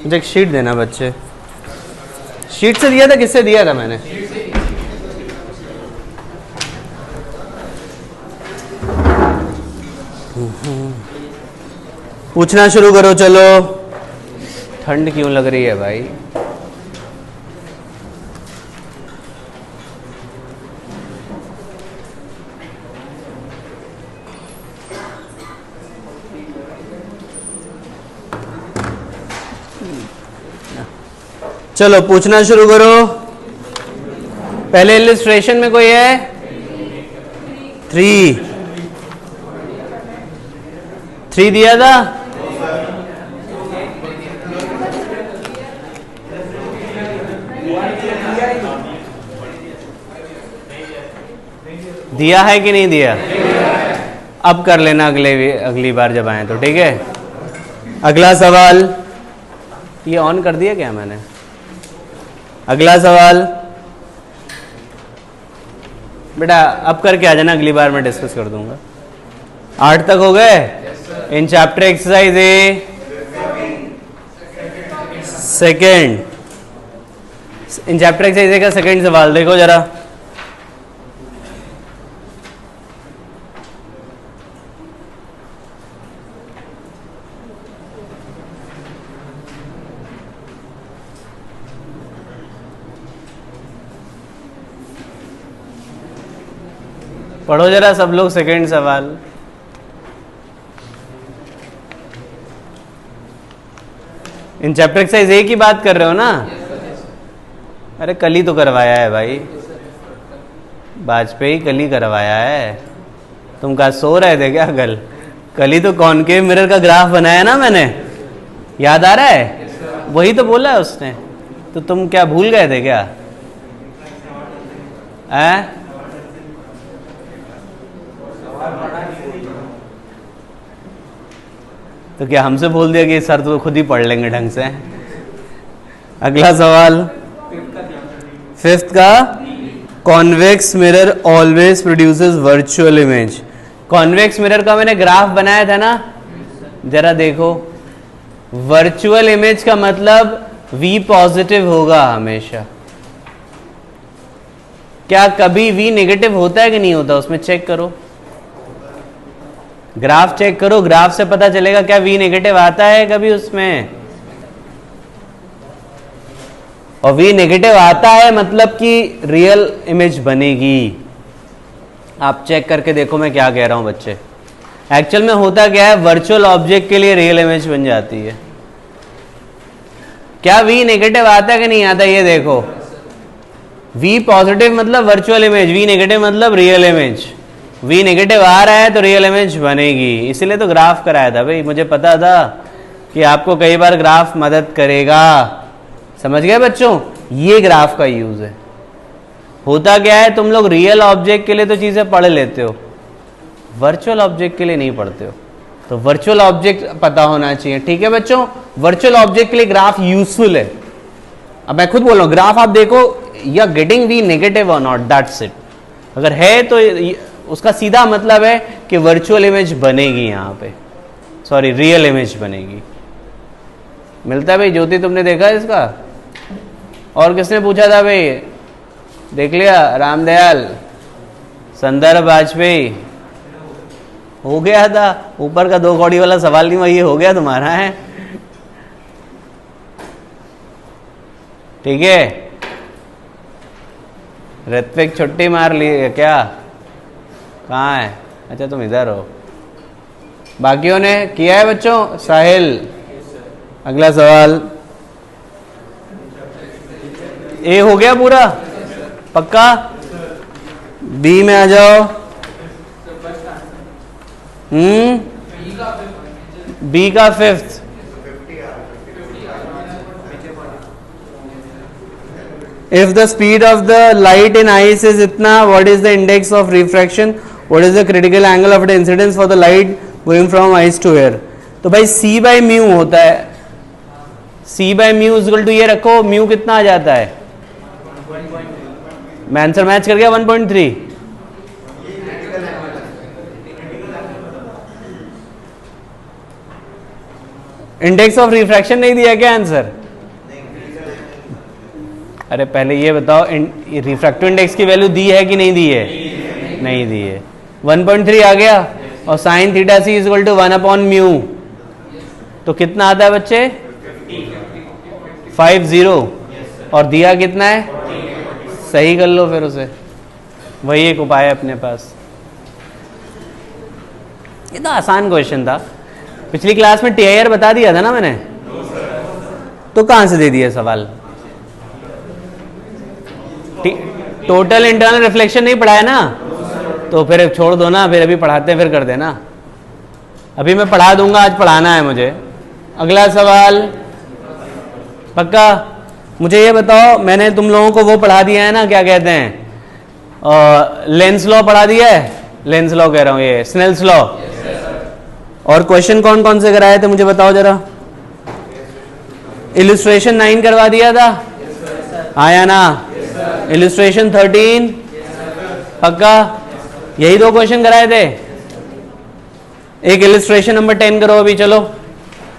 मुझे एक शीट देना बच्चे। शीट से दिया था, किससे दिया था मैंने? पूछना शुरू करो चलो। ठंड क्यों लग रही है भाई? चलो पूछना शुरू करो। पहले इलिस्ट्रेशन में कोई है? 3 दिया था। दिया है कि नहीं दिया? अब कर लेना अगली बार जब आए तो, ठीक है। अगला सवाल, ये ऑन कर दिया क्या मैंने? अगला सवाल बेटा अब करके आ जाना, अगली बार मैं डिस्कस कर दूंगा। 8 तक हो गए? In chapter exercise A second, in chapter exercise ए का सेकेंड सवाल देखो जरा। पढ़ो जरा सब लोग सेकेंड सवाल। इन चैप्टर एक्सरसाइज ए की बात कर रहे हो ना? अरे कल ही तो करवाया है भाई, वाजपेयी कल ही करवाया है। तुम कहा सो रहे थे क्या? कल ही तो कॉनकेव मिरर का ग्राफ बनाया ना मैंने, याद आ रहा है? वही तो बोला है उसने, तो तुम क्या भूल गए थे क्या? तो क्या हमसे बोल दिया कि सर तो खुद ही पढ़ लेंगे ढंग से? अगला सवाल, फिफ्थ का, convex mirror always produces virtual image. Convex mirror का मैंने ग्राफ बनाया था ना, जरा देखो। वर्चुअल इमेज का मतलब V पॉजिटिव होगा हमेशा। क्या कभी V नेगेटिव होता है कि नहीं होता? उसमें चेक करो, ग्राफ चेक करो, ग्राफ से पता चलेगा क्या V नेगेटिव आता है कभी उसमें। और V नेगेटिव आता है मतलब कि रियल इमेज बनेगी। आप चेक करके देखो मैं क्या कह रहा हूं बच्चे। एक्चुअल में होता क्या है, वर्चुअल ऑब्जेक्ट के लिए रियल इमेज बन जाती है। क्या V नेगेटिव आता है कि नहीं आता? ये देखो, V पॉजिटिव मतलब वर्चुअल इमेज, V नेगेटिव मतलब रियल इमेज। V नेगेटिव आ रहा है तो रियल इमेज बनेगी, इसीलिए तो ग्राफ कराया था भाई। मुझे पता था कि आपको कई बार ग्राफ मदद करेगा। समझ गए बच्चों? ये ग्राफ का यूज है। होता क्या है, तुम लोग रियल ऑब्जेक्ट के लिए तो चीजें पढ़ लेते हो, वर्चुअल ऑब्जेक्ट के लिए नहीं पढ़ते हो। तो वर्चुअल ऑब्जेक्ट पता होना चाहिए, ठीक है बच्चों। वर्चुअल ऑब्जेक्ट के लिए ग्राफ यूजफुल है। अब मैं खुद बोल रहा हूं, ग्राफ आप देखो, you are getting V negative और नॉट, दैट्स इट। अगर है तो उसका सीधा मतलब है कि वर्चुअल इमेज बनेगी यहां पे, सॉरी रियल इमेज बनेगी। मिलता है भाई? ज्योति तुमने देखा है इसका? और किसने पूछा था भाई? देख लिया? रामदयाल, संदर्भ वाजपेयी, हो गया था। ऊपर का 2 कौड़ी वाला सवाल नहीं, वही हो गया तुम्हारा है, ठीक है। ऋत्विक छुट्टी मार ली है क्या? कहाँ है? अच्छा तुम इधर हो। बाकियों ने किया है बच्चों? साहिल, अगला सवाल। ए हो गया पूरा पक्का? बी में आ जाओ। बी का fifth, if the speed of the light in ice is इतना, what is the index of refraction, what is the critical angle of the incidence for the light going from ice to air? तो भाई C by mu होता है, C by mu equal to ये रखो, mu कितना आ जाता है? मैं आंसर मैच कर गया 1.3। इंडेक्स ऑफ रिफ्रैक्शन नहीं दिया क्या आंसर? अरे पहले ये बताओ, रिफ्रैक्टिव इंडेक्स की वैल्यू दी है कि नहीं दी है? नहीं दी है। 1.3 आ गया और sine theta C is equal to 1/म्यू, तो कितना आता है बच्चे? 50। और दिया कितना है? सही कर लो फिर उसे, वही एक उपाय है अपने पास। ये तो आसान क्वेश्चन था, पिछली क्लास में टीआईआर बता दिया था ना मैंने, तो कहां से दे दिया सवाल? टोटल इंटरनल रिफ्लेक्शन नहीं पढ़ाया ना, तो फिर छोड़ दो ना, फिर अभी पढ़ाते हैं फिर कर देना। अभी मैं पढ़ा दूंगा, आज पढ़ाना है मुझे। अगला सवाल पक्का? मुझे ये बताओ, मैंने तुम लोगों को वो पढ़ा दिया है ना, क्या कहते हैं, लेंस लॉ पढ़ा दिया है? लेंस लॉ कह रहा हूं, ये स्नेल्स लॉ। और क्वेश्चन कौन कौन से कराए थे मुझे बताओ जरा। इलस्ट्रेशन 9 करवा दिया था, आया ना? इलस्ट्रेशन 13 पक्का? यही 2 क्वेश्चन कराए थे। एक इलस्ट्रेशन नंबर 10 करो अभी, चलो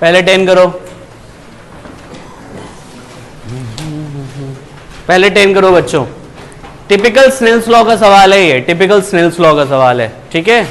पहले 10 करो, पहले 10 करो बच्चों। टिपिकल स्नेल्स लॉ का सवाल है ये, टिपिकल स्नेल्स लॉ का सवाल है, ठीक है?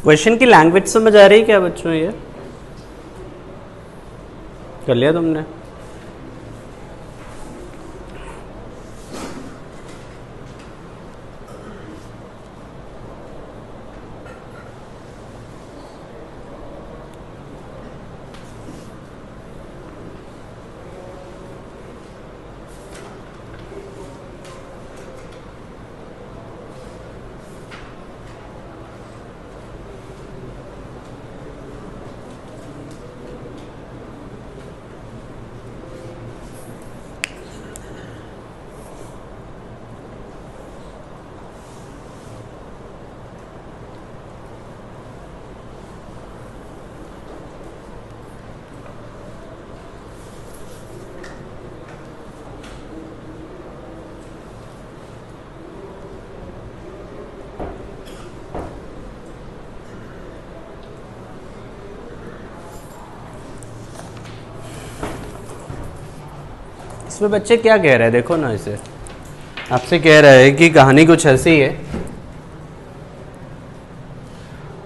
क्वेश्चन की लैंग्वेज समझ आ रही है क्या बच्चों? ये कर लिया तुमने? इसमें बच्चे क्या कह रहे हैं देखो ना, इसे आपसे कह रहा है कि कहानी कुछ ऐसी है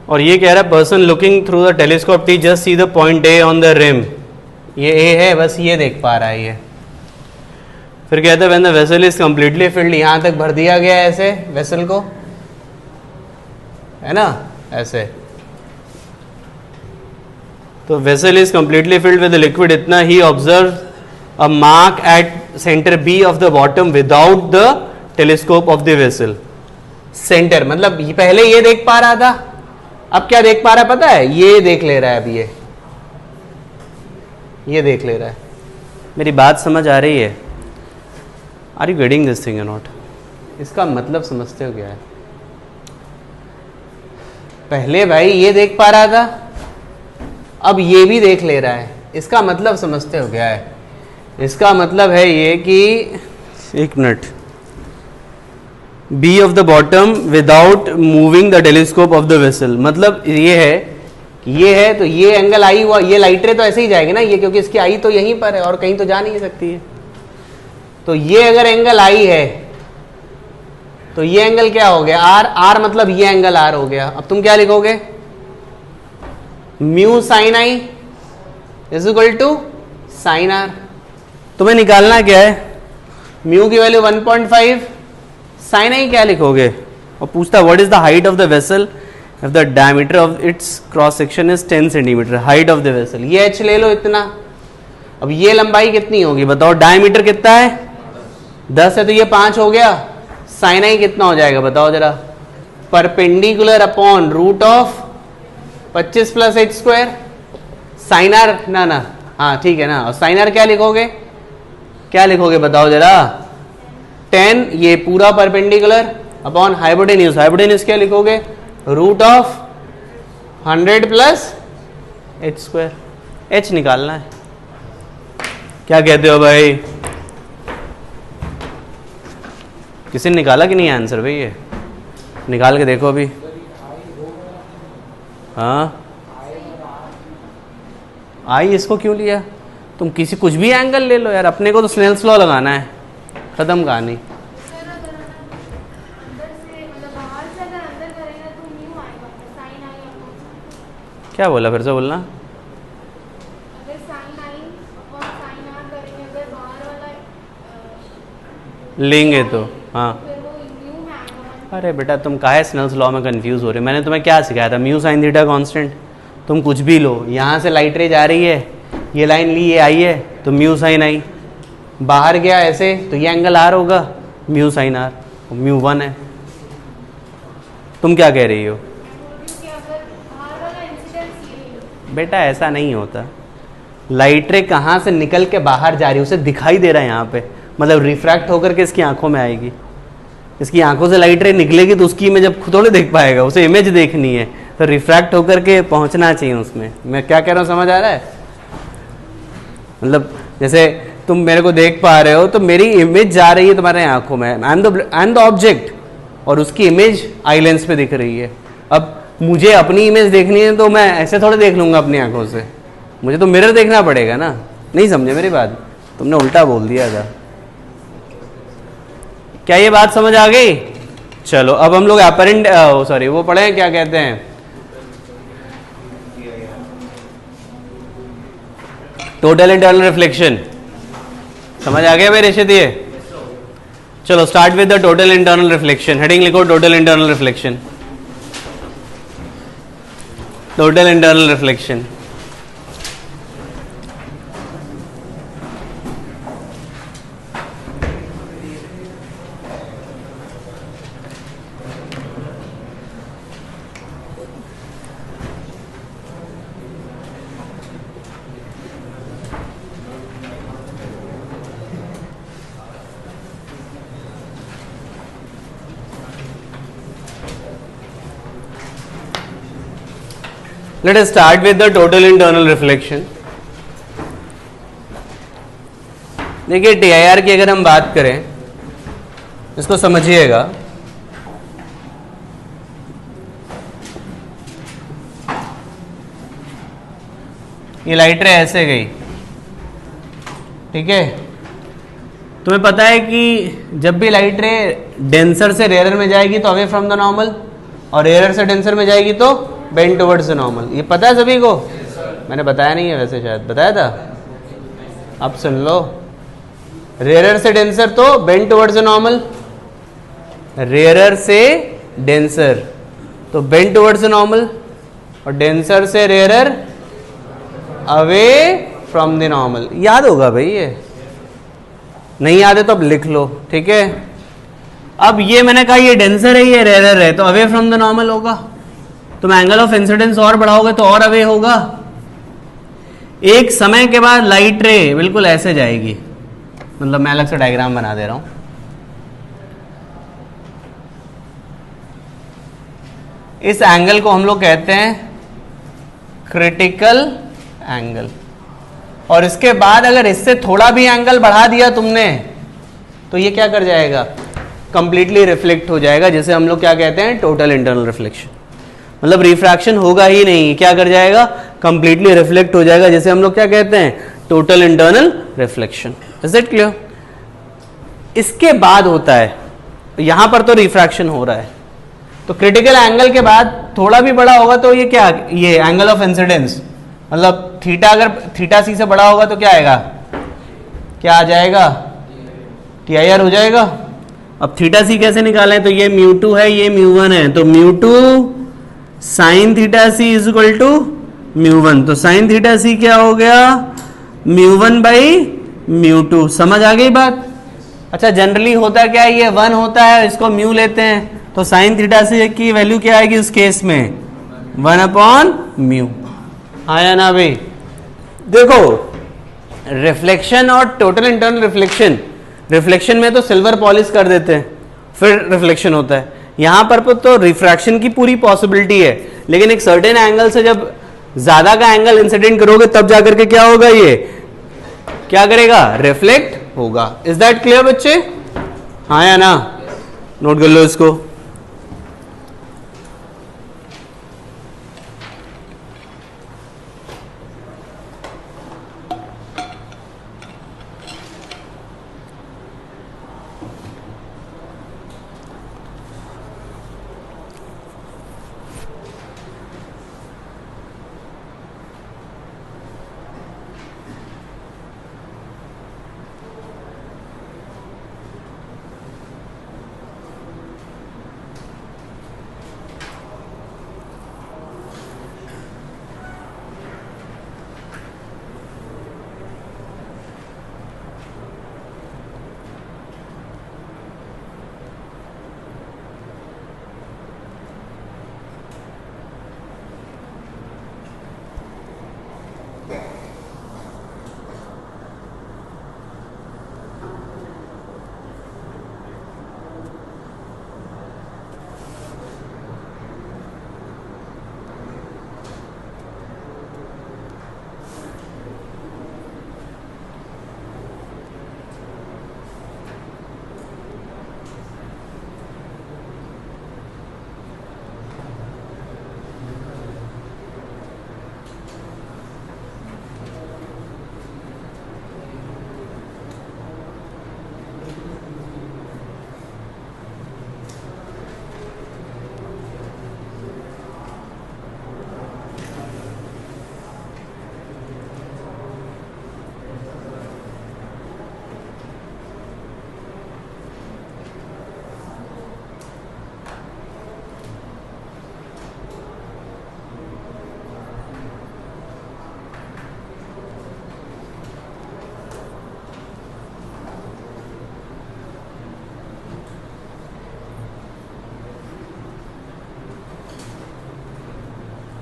और ये कह रहा है person looking through the telescope T just see the point A on the rim. ये ए है, बस ये देख पा रहा है ये। फिर कहता है when the vessel is completely filled, यहां तक भर दिया गया है ऐसे वेसल को, है ना ऐसे। तो vessel is completely filled with liquid, इतना ही observe a mark at center B of the bottom without the telescope of the vessel. Center मतलब पहले ये देख पा रहा था, अब क्या देख पा रहा है पता है? ये देख ले रहा है, अब ये देख ले रहा है। मेरी बात समझ आ रही है? Are you getting this thing or not? इसका मतलब समझते हो क्या है? पहले भाई ये देख पा रहा था, अब ये भी देख ले रहा है। इसका मतलब समझते हो क्या है? इसका मतलब है ये कि एक minute, B of the bottom without moving the telescope of the vessel, मतलब ये है तो ये एंगल आई हुआ, ये लाइट रे तो ऐसे ही जाएगी ना ये, क्योंकि इसकी आई तो यहीं पर है और कहीं तो जा नहीं सकती है। तो ये अगर एंगल आई है तो ये एंगल क्या हो गया? आर। आर मतलब ये एंगल आर हो गया। अब तुम क्या लिखोगे? Mu sine I is equal to sine r. तुम्हें निकालना क्या है? म्यू की वैल्यू 1.5, साइन आई क्या लिखोगे? और पूछता what is the height of the vessel if the diameter of its cross section is 10 centimetre. Height of the vessel ये एच ले लो इतना। अब ये लंबाई कितनी होगी बताओ? डायमीटर कितना है? 10 है तो ये 5 हो गया। साइन आई कितना हो जाएगा बताओ जरा? Perpendicular upon root of 25 plus H square. Sine r ना हाँ ठीक है ना। और साइन आर क्या लिखोगे? क्या लिखोगे बताओ जरा? 10 ये पूरा परपेंडिकुलर अपॉन हाइपोटेन्यूज। हाइपोटेन्यूज क्या लिखोगे? Root of 100 plus H square. H निकालना है। क्या कहते हो भाई? किसी ने निकाला कि नहीं आंसर भाई? ये निकाल के देखो अभी। हाँ आई इसको क्यों लिया? तुम किसी कुछ भी एंगल ले लो यार, अपने को तो स्नेल्स लॉ लगाना है, खत्म कहानी। क्या बोला? फिर से बोलना। लेंगे तो हाँ। अरे बेटा तुम काहे स्नेल्स लॉ में कंफ्यूज हो रहे हो? मैंने तुम्हें क्या सिखाया था? Mu sine theta constant. तुम कुछ भी लो, यहाँ से लाइट रे जा रही है, ये लाइन ली, ये आई है तो म्यू साइन आई। बाहर गया ऐसे तो ये एंगल आर होगा, म्यू साइन आर। म्यू 1 है। तुम क्या कह रही हो? बेटा ऐसा नहीं होता। लाइट रे कहाँ से निकल के बाहर जा रही है उसे दिखाई दे रहा है यहाँ पे, मतलब रिफ्रैक्ट होकर के इसकी आंखों में आएगी। इसकी आंखों से लाइट रे निकलेगी तो उसकी इमेज अब खुद थोड़े देख पाएगा, उसे इमेज देखनी है तो रिफ्रैक्ट होकर के पहुंचना चाहिए उसमें। मैं क्या कह रहा हूँ समझ आ रहा है? मतलब जैसे तुम मेरे को देख पा रहे हो तो मेरी इमेज जा रही है तुम्हारे आंखों में, आई एम द ऑब्जेक्ट, और उसकी इमेज आई लेंस पे दिख रही है। अब मुझे अपनी इमेज देखनी है तो मैं ऐसे थोड़े देख लूंगा अपनी आंखों से, मुझे तो मिरर देखना पड़ेगा ना। नहीं समझे मेरी बात? तुमने उल्टा बोल दिया था। क्या ये बात समझ आ गई? चलो अब हम लोग अपरेंट सॉरी वो पढ़े क्या कहते हैं, टोटल इंटरनल रिफ्लेक्शन समझ आ गया मेरे रिशित? ये चलो start with the total internal reflection. Heading लिखो total internal reflection. Total internal reflection. Let us start with the total internal reflection. देखिए TIR की अगर हम बात करें, इसको समझिएगा. ये लाइट रे ऐसे गई, ठीक है. तुम्हें पता है कि जब भी लाइट रे डेंसर से रेयर में जाएगी तो अवे फ्रॉम द नॉर्मल, और रेयर से डेंसर में जाएगी तो बेंड टुवर्ड्स द नॉर्मल. ये पता है सभी को? मैंने बताया नहीं है वैसे, शायद बताया था. अब सुन लो. रेयर से डेंसर तो bend towards the normal, rare से डेंसर तो बेंड टुवर्ड्स द नॉर्मल, और डेंसर से rare away from the normal. याद होगा भाई, ये नहीं याद है तो अब लिख लो, ठीक है. अब ये मैंने कहा ये डेंसर है, ये रेयर है, तो अवे फ्रॉम द नॉर्मल होगा. तुम एंगल ऑफ इंसिडेंस और बढ़ाओगे तो और अवे होगा. एक समय के बाद लाइट रे बिल्कुल ऐसे जाएगी, मतलब मैं अलग से डायग्राम बना दे रहा हूं. इस एंगल को हम लोग कहते हैं क्रिटिकल एंगल, और इसके बाद अगर इससे थोड़ा भी एंगल बढ़ा दिया तुमने तो ये क्या कर जाएगा? कंप्लीटली रिफ्लेक्ट हो जाएगा, जिसे हम लोग क्या कहते हैं? Total internal reflection. मतलब रिफ्रैक्शन होगा ही नहीं, क्या कर जाएगा? कंप्लीटली रिफ्लेक्ट हो जाएगा, जिसे हम लोग क्या कहते हैं? Total internal reflection. Is it clear? इसके बाद होता है, यहां पर तो रिफ्रैक्शन हो रहा है, तो क्रिटिकल एंगल के बाद थोड़ा भी बड़ा होगा तो ये क्या? ये एंगल ऑफ इंसिडेंस, मतलब थीटा, अगर थीटा सी से बड़ा होगा तो क्या आएगा? क्या आ जाएगा? TIR हो जाएगा. अब थीटा सी कैसे निकालें? तो ये μ2 है, ये μ1 है, तो μ2 sine theta C is equal to μ1. तो साइन थीटा सी क्या हो गया? μ1 बाई μ2. समझ आ गई बात? अच्छा, जनरली होता क्या है? ये 1 होता है, इसको म्यू लेते हैं, तो साइन थीटा सी की वैल्यू क्या आएगी उस केस में? 1/μ. आया ना भाई? देखो, रिफ्लेक्शन और टोटल इंटरनल रिफ्लेक्शन, रिफ्लेक्शन में तो सिल्वर पॉलिश कर देते हैं फिर रिफ्लेक्शन होता है. यहां पर तो रिफ्रैक्शन की पूरी पॉसिबिलिटी है, लेकिन एक सर्टेन एंगल से जब ज्यादा का एंगल इंसिडेंट करोगे तब जाकर के क्या होगा? ये क्या करेगा? रिफ्लेक्ट होगा. इज दैट क्लियर बच्चे? हाँ या ना? नोट कर लो इसको.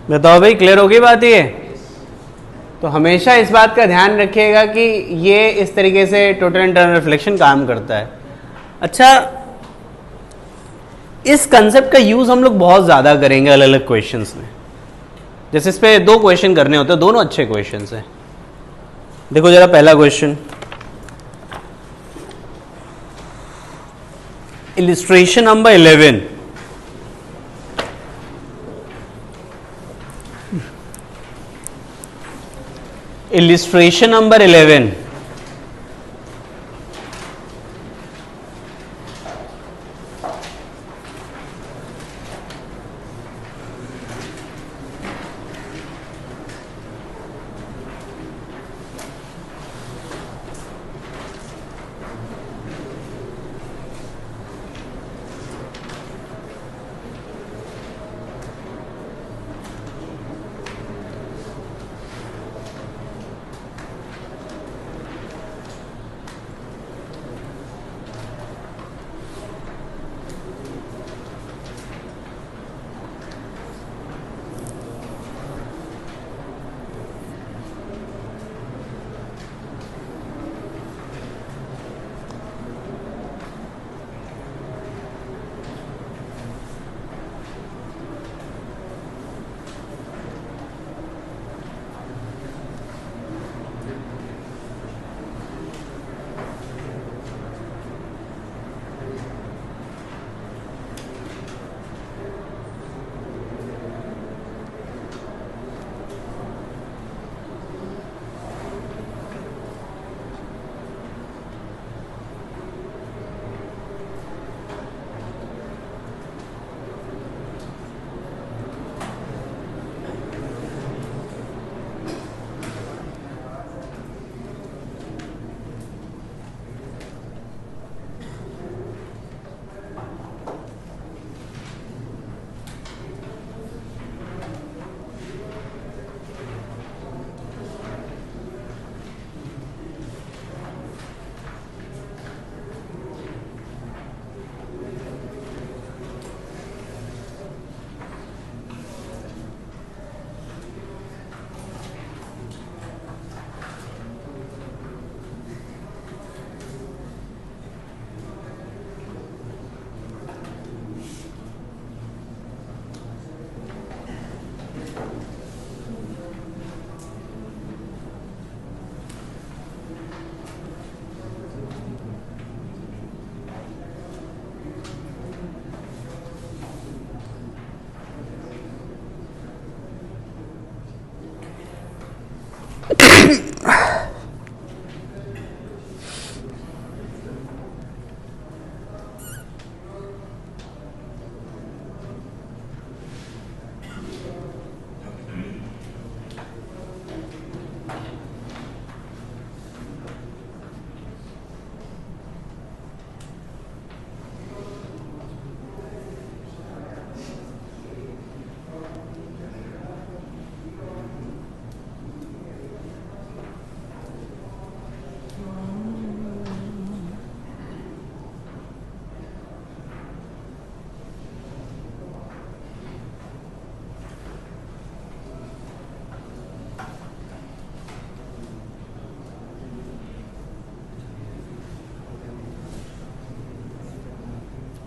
बताओ भाई, क्लियर होगी बात ये? तो हमेशा इस बात का ध्यान रखिएगा कि ये इस तरीके से टोटल इंटरनल रिफ्लेक्शन काम करता है। अच्छा, इस कंसेप्ट का यूज हम लोग बहुत ज्यादा करेंगे अलग अलग क्वेश्चंस में। जैसे इस पे 2 क्वेश्चन करने होते हैं, दोनों अच्छे क्वेश्चंस हैं। देखो जरा पहला question, illustration number 11। Illustration number 11,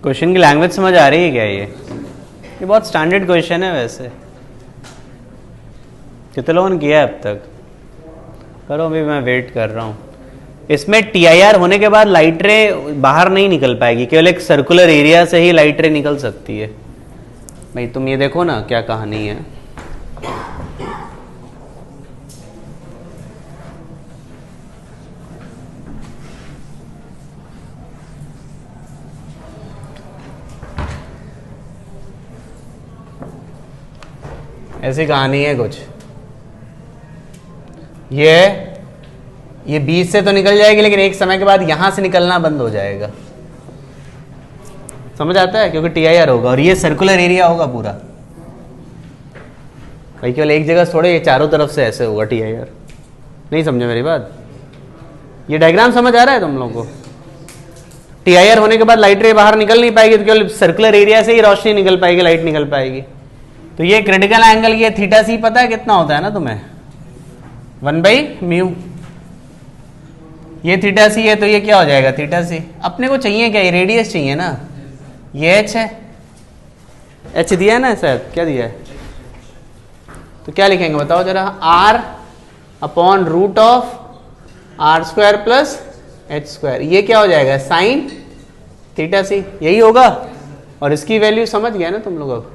question की लैंग्वेज समझ आ रही है क्या? ये बहुत स्टैंडर्ड क्वेश्चन है वैसे। कितने लोगों ने किया है अब तक? करो, अभी मैं वेट कर रहा हूँ। इसमें TIR होने के बाद लाइट रे बाहर नहीं निकल पाएगी, केवल एक सर्कुलर एरिया से ही लाइट रे निकल सकती है। भाई तुम ये देखो ना क्या कहानी है। ऐसी कहानी है कुछ। ये बीच से तो निकल जाएगी, लेकिन एक समय के बाद यहां से निकलना बंद हो जाएगा। समझ आता है? क्योंकि TIR होगा और ये सर्कुलर एरिया होगा पूरा। भाई केवल एक जगह थोड़े, ये चारों तरफ से ऐसे होगा TIR। नहीं समझे मेरी बात? ये डायग्राम समझ आ रहा है तुम लोगों को? TIR होने के बाद लाइट रे बाहर निकल नहीं पाएगी, तो केवल सर्कुलर एरिया से ही रोशनी निकल पाएगी, लाइट निकल पाएगी। तो ये क्रिटिकल एंगल ये थीटा सी पता है कितना होता है ना तुम्हें, 1/μ। ये थीटा सी है तो ये क्या हो जाएगा थीटा सी। अपने को चाहिए क्या, ये रेडियस चाहिए ना, ये एच है, एच दिया है ना शायद, क्या दिया है, तो क्या लिखेंगे बताओ जरा, r upon root of R square plus H square, ये क्या हो जाएगा साइन थीटा सी, यही होगा। और इसकी वैल्यू समझ गया ना तुम लोग, अब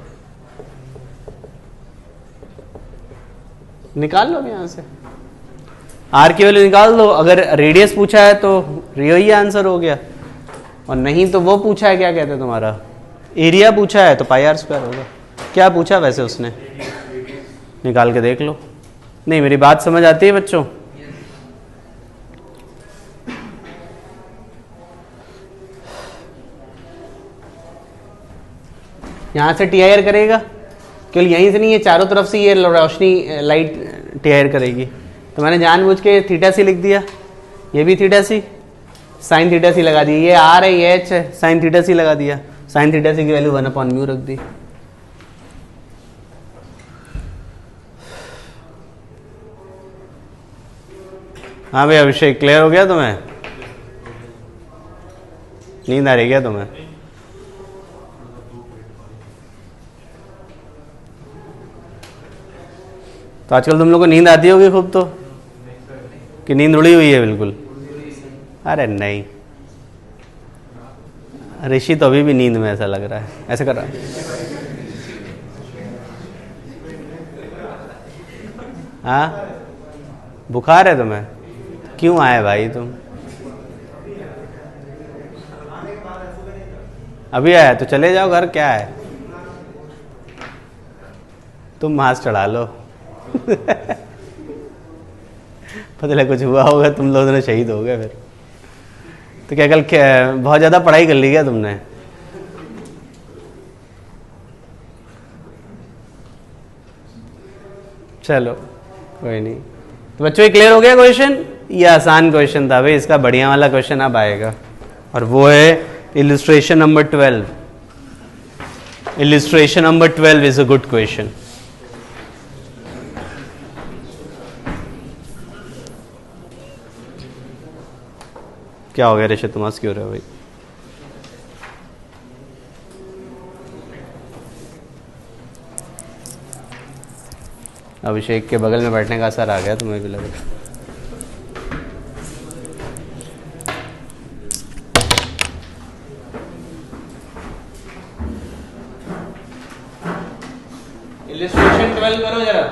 निकाल लो यहां से, आर की वैल्यू निकाल दो। अगर रेडियस पूछा है तो यही आंसर हो गया, और नहीं तो वो पूछा है क्या कहते हैं तुम्हारा एरिया पूछा है तो पाई आर स्क्वायर होगा। क्या पूछा वैसे उसने, निकाल के देख लो। नहीं मेरी बात समझ आती है बच्चों, यहां से टी आर करेगा, केवल यहीं से नहीं है, चारों तरफ से ये रोशनी लाइट टी आर करेगी। तो मैंने जानबूझ के थीटा सी लिख दिया, ये भी थीटा सी, साइन थीटा सी लगा दी, ये आर है ये एच है, साइन थीटा सी लगा दिया, साइन थीटा सी की वैल्यू 1/μ रख दी। हाँ भाई अभिषेक, क्लियर हो गया तुम्हें, नींद आ रही क्या तुम्हें? तो आजकल तुम लोग को नींद आती होगी खूब, तो कि नींद उड़ी हुई है बिल्कुल? अरे नहीं, ऋषि तो अभी भी नींद में ऐसा लग रहा है, ऐसे कर रहा है। हाँ बुखार है तुम्हें, क्यों आए भाई तुम? अभी आया तो चले जाओ घर, क्या है, तुम मास्क चढ़ा लो। पता लगा कुछ हुआ होगा, तुम लोगों ने शहीद हो गए फिर। तो क्या कल बहुत ज़्यादा पढ़ाई कर ली क्या तुमने? चलो कोई नहीं। तो बच्चों ये क्लियर हो गया क्वेश्चन, ये आसान क्वेश्चन था भाई, इसका बढ़िया वाला क्वेश्चन अब आएगा, और वो है illustration number 12। Illustration number 12 is a good question. क्या हो गया ऋषि, तुम हंस क्यों रहे हो भाई? अभिषेक के बगल में बैठने का असर आ गया तुम्हें भी लग रहा है। इलस्ट्रेशन 12 करो जरा।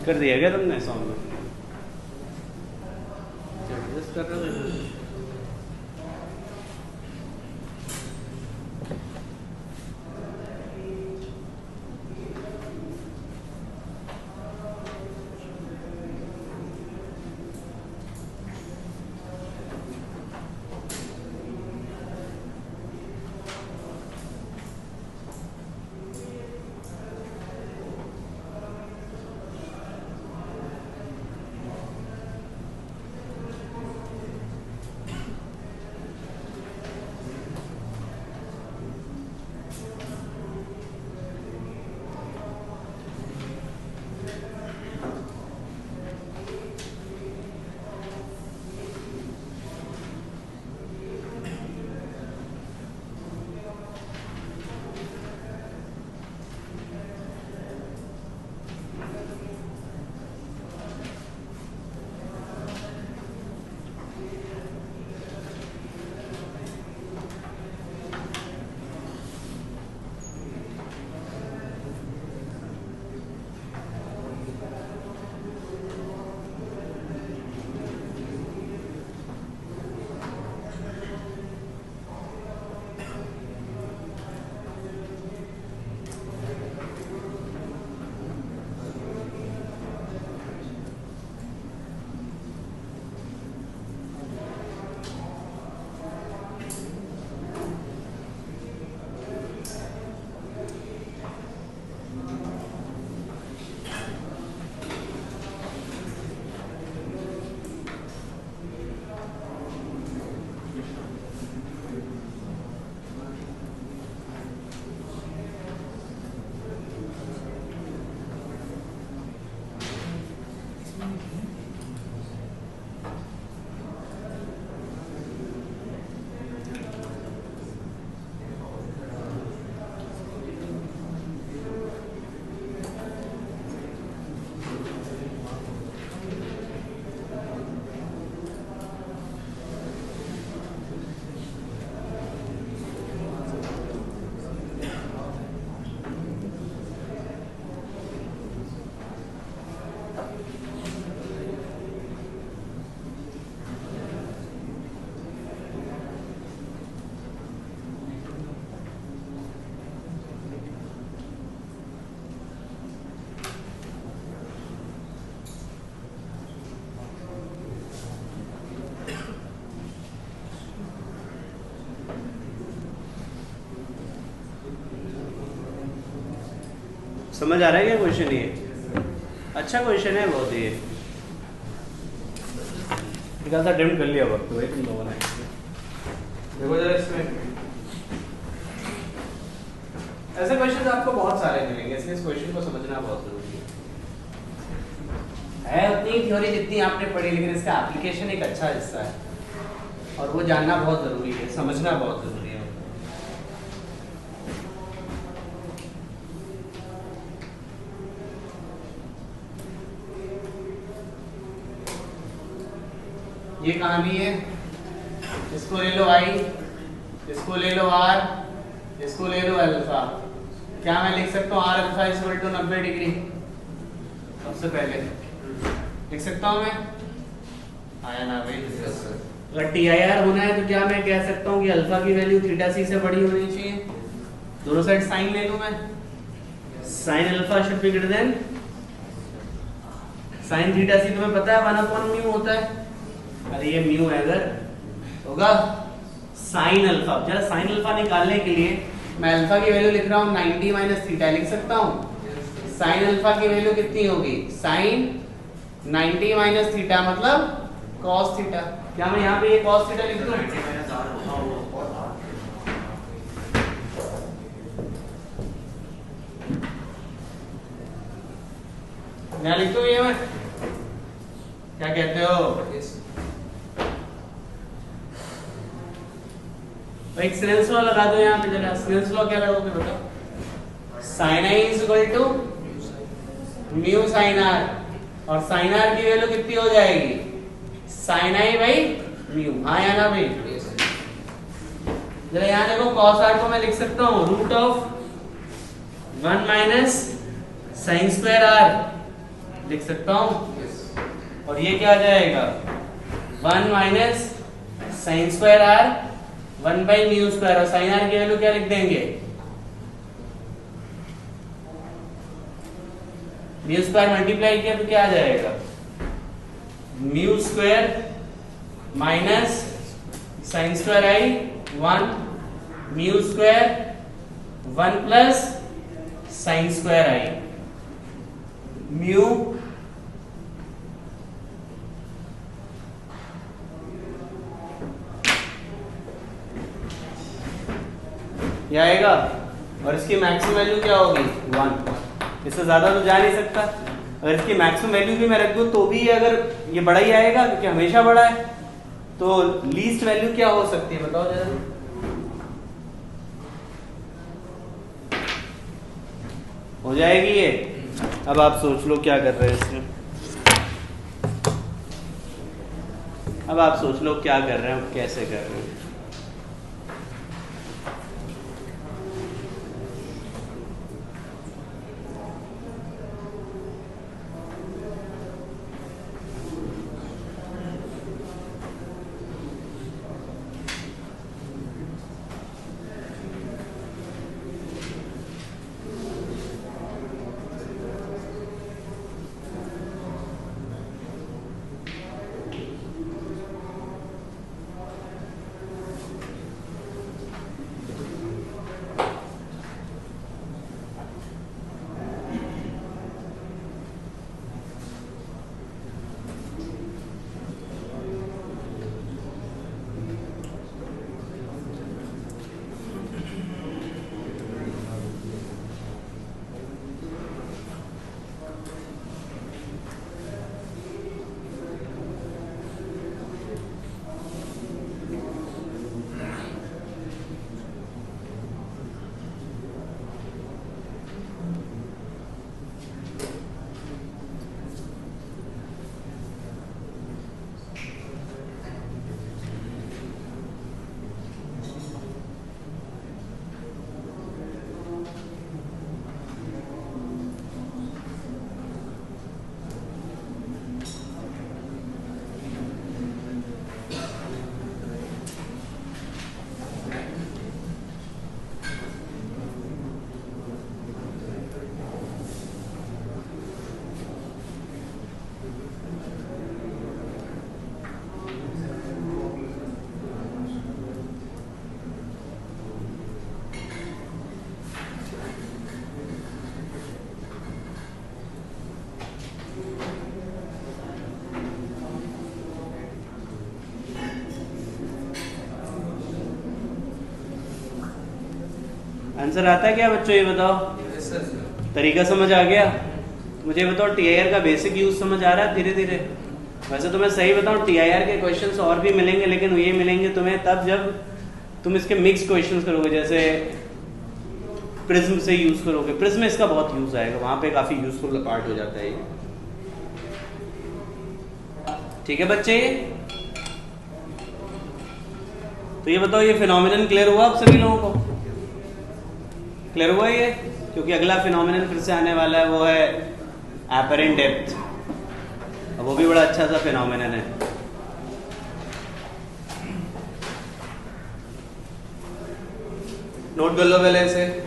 कर दिया क्या तुमने सॉन्ग में? एडजस्ट कर रहे हो? समझ आ रहा है क्या क्वेश्चन? ये अच्छा क्वेश्चन है बहुत। ये सा अटेम्प्ट कर लिया वक्त भाई तुम लोगों ने। देखो जरा इसमें ऐसे क्वेश्चन आपको बहुत सारे मिलेंगे, इसलिए इस क्वेश्चन को समझना बहुत जरूरी है। उतनी थ्योरी जितनी आपने पढ़ी, लेकिन इसका एप्लीकेशन एक अच्छा हिस्सा है और वो जानना बहुत जरूरी है, समझना बहुत जरूरी है। ये कहानी है, इसको ले लो आई, इसको ले लो आर, इसको ले लो अल्फा। क्या मैं लिख सकता हूँ R alpha equal to 90 degree? सबसे पहले लिख सकता हूँ मैं? आया ना भाई? अगर टी आई आर होना है तो क्या मैं कह सकता हूँ कि अल्फा की वैल्यू थीटा सी से बड़ी होनी चाहिए? दोनों साइड साइन ले लूँ मैं, sine alpha should be greater than sine theta C. तुम्हें पता है 1/म्यू होता है। अरे ये म्यू है, अगर होगा साइन अल्फा। जरा साइन अल्फा निकालने के लिए मैं अल्फा की वैल्यू लिख रहा हूँ 90 माइनस थीटा लिख सकता हूँ। साइन अल्फा की वैल्यू कितनी होगी? साइन 90 माइनस थीटा मतलब कॉस थीटा। क्या मैं यहाँ पे ये कॉस थीटा लिख दूँ? यहाँ लिख दूँ ये मैं? क्या कहते हो? एक स्नेल्स लॉ लगा दो यहाँ पे जरा। स्नेल्स लॉ क्या लगाओगे बताओ? Sine I is equal to mu sine R, और साइन आर की वैल्यू कितनी हो जाएगी? Sine I by mu. हाँ या ना भाई? जरा यहाँ देखो, कॉस आर को मैं लिख सकता हूँ root of 1 minus sine square R लिख सकता हूं? और ये क्या आ जाएगा? 1 minus sine square R 1 by mu square, और साइन आर की वैल्यू क्या लिख देंगे? म्यू स्क्वायर मल्टीप्लाई किया तो क्या आ जाएगा? Mu square minus sine square I 1 mu square 1 plus sine square I mu ये आएगा। और इसकी मैक्सिमम वैल्यू क्या होगी? 1। इससे ज्यादा तो जा नहीं सकता। अगर इसकी मैक्सिमम वैल्यू भी मैं रख दूं तो भी अगर ये बड़ा ही आएगा, क्योंकि हमेशा बड़ा है। तो लीस्ट वैल्यू क्या हो सकती है बताओ जरा? हो जाएगी ये। अब आप सोच लो क्या कर रहे हैं इसमें। अब आप सोच लो क्या कर रहे हैं, कैसे कर रहे हैं। आंसर आता है क्या बच्चों? ये बताओ। तरीका समझ आ गया? मुझे बताओ टीआईआर का बेसिक यूज समझ आ रहा है धीरे धीरे? वैसे तो मैं सही बताऊं टीआईआर के क्वेश्चंस और भी मिलेंगे, लेकिन ये मिलेंगे तुम्हें तब जब तुम इसके मिक्स क्वेश्चंस करोगे, जैसे प्रिज्म से यूज करोगे। प्रिज्म में इसका बहुत यूज आएगा, वहां पे काफी यूजफुल पार्ट हो जाता है ये। ठीक है बच्चे? तो ये बताओ, ये फिनोमिनन क्लियर हुआ आप सभी लोगों को? क्लियर हुआ ये? क्योंकि अगला फिनोमिनन फिर से आने वाला है, वो है एपरेंट डेप्थ। अब वो भी बड़ा अच्छा सा फिनोमिनन है। नोट कर लो पहले इसे।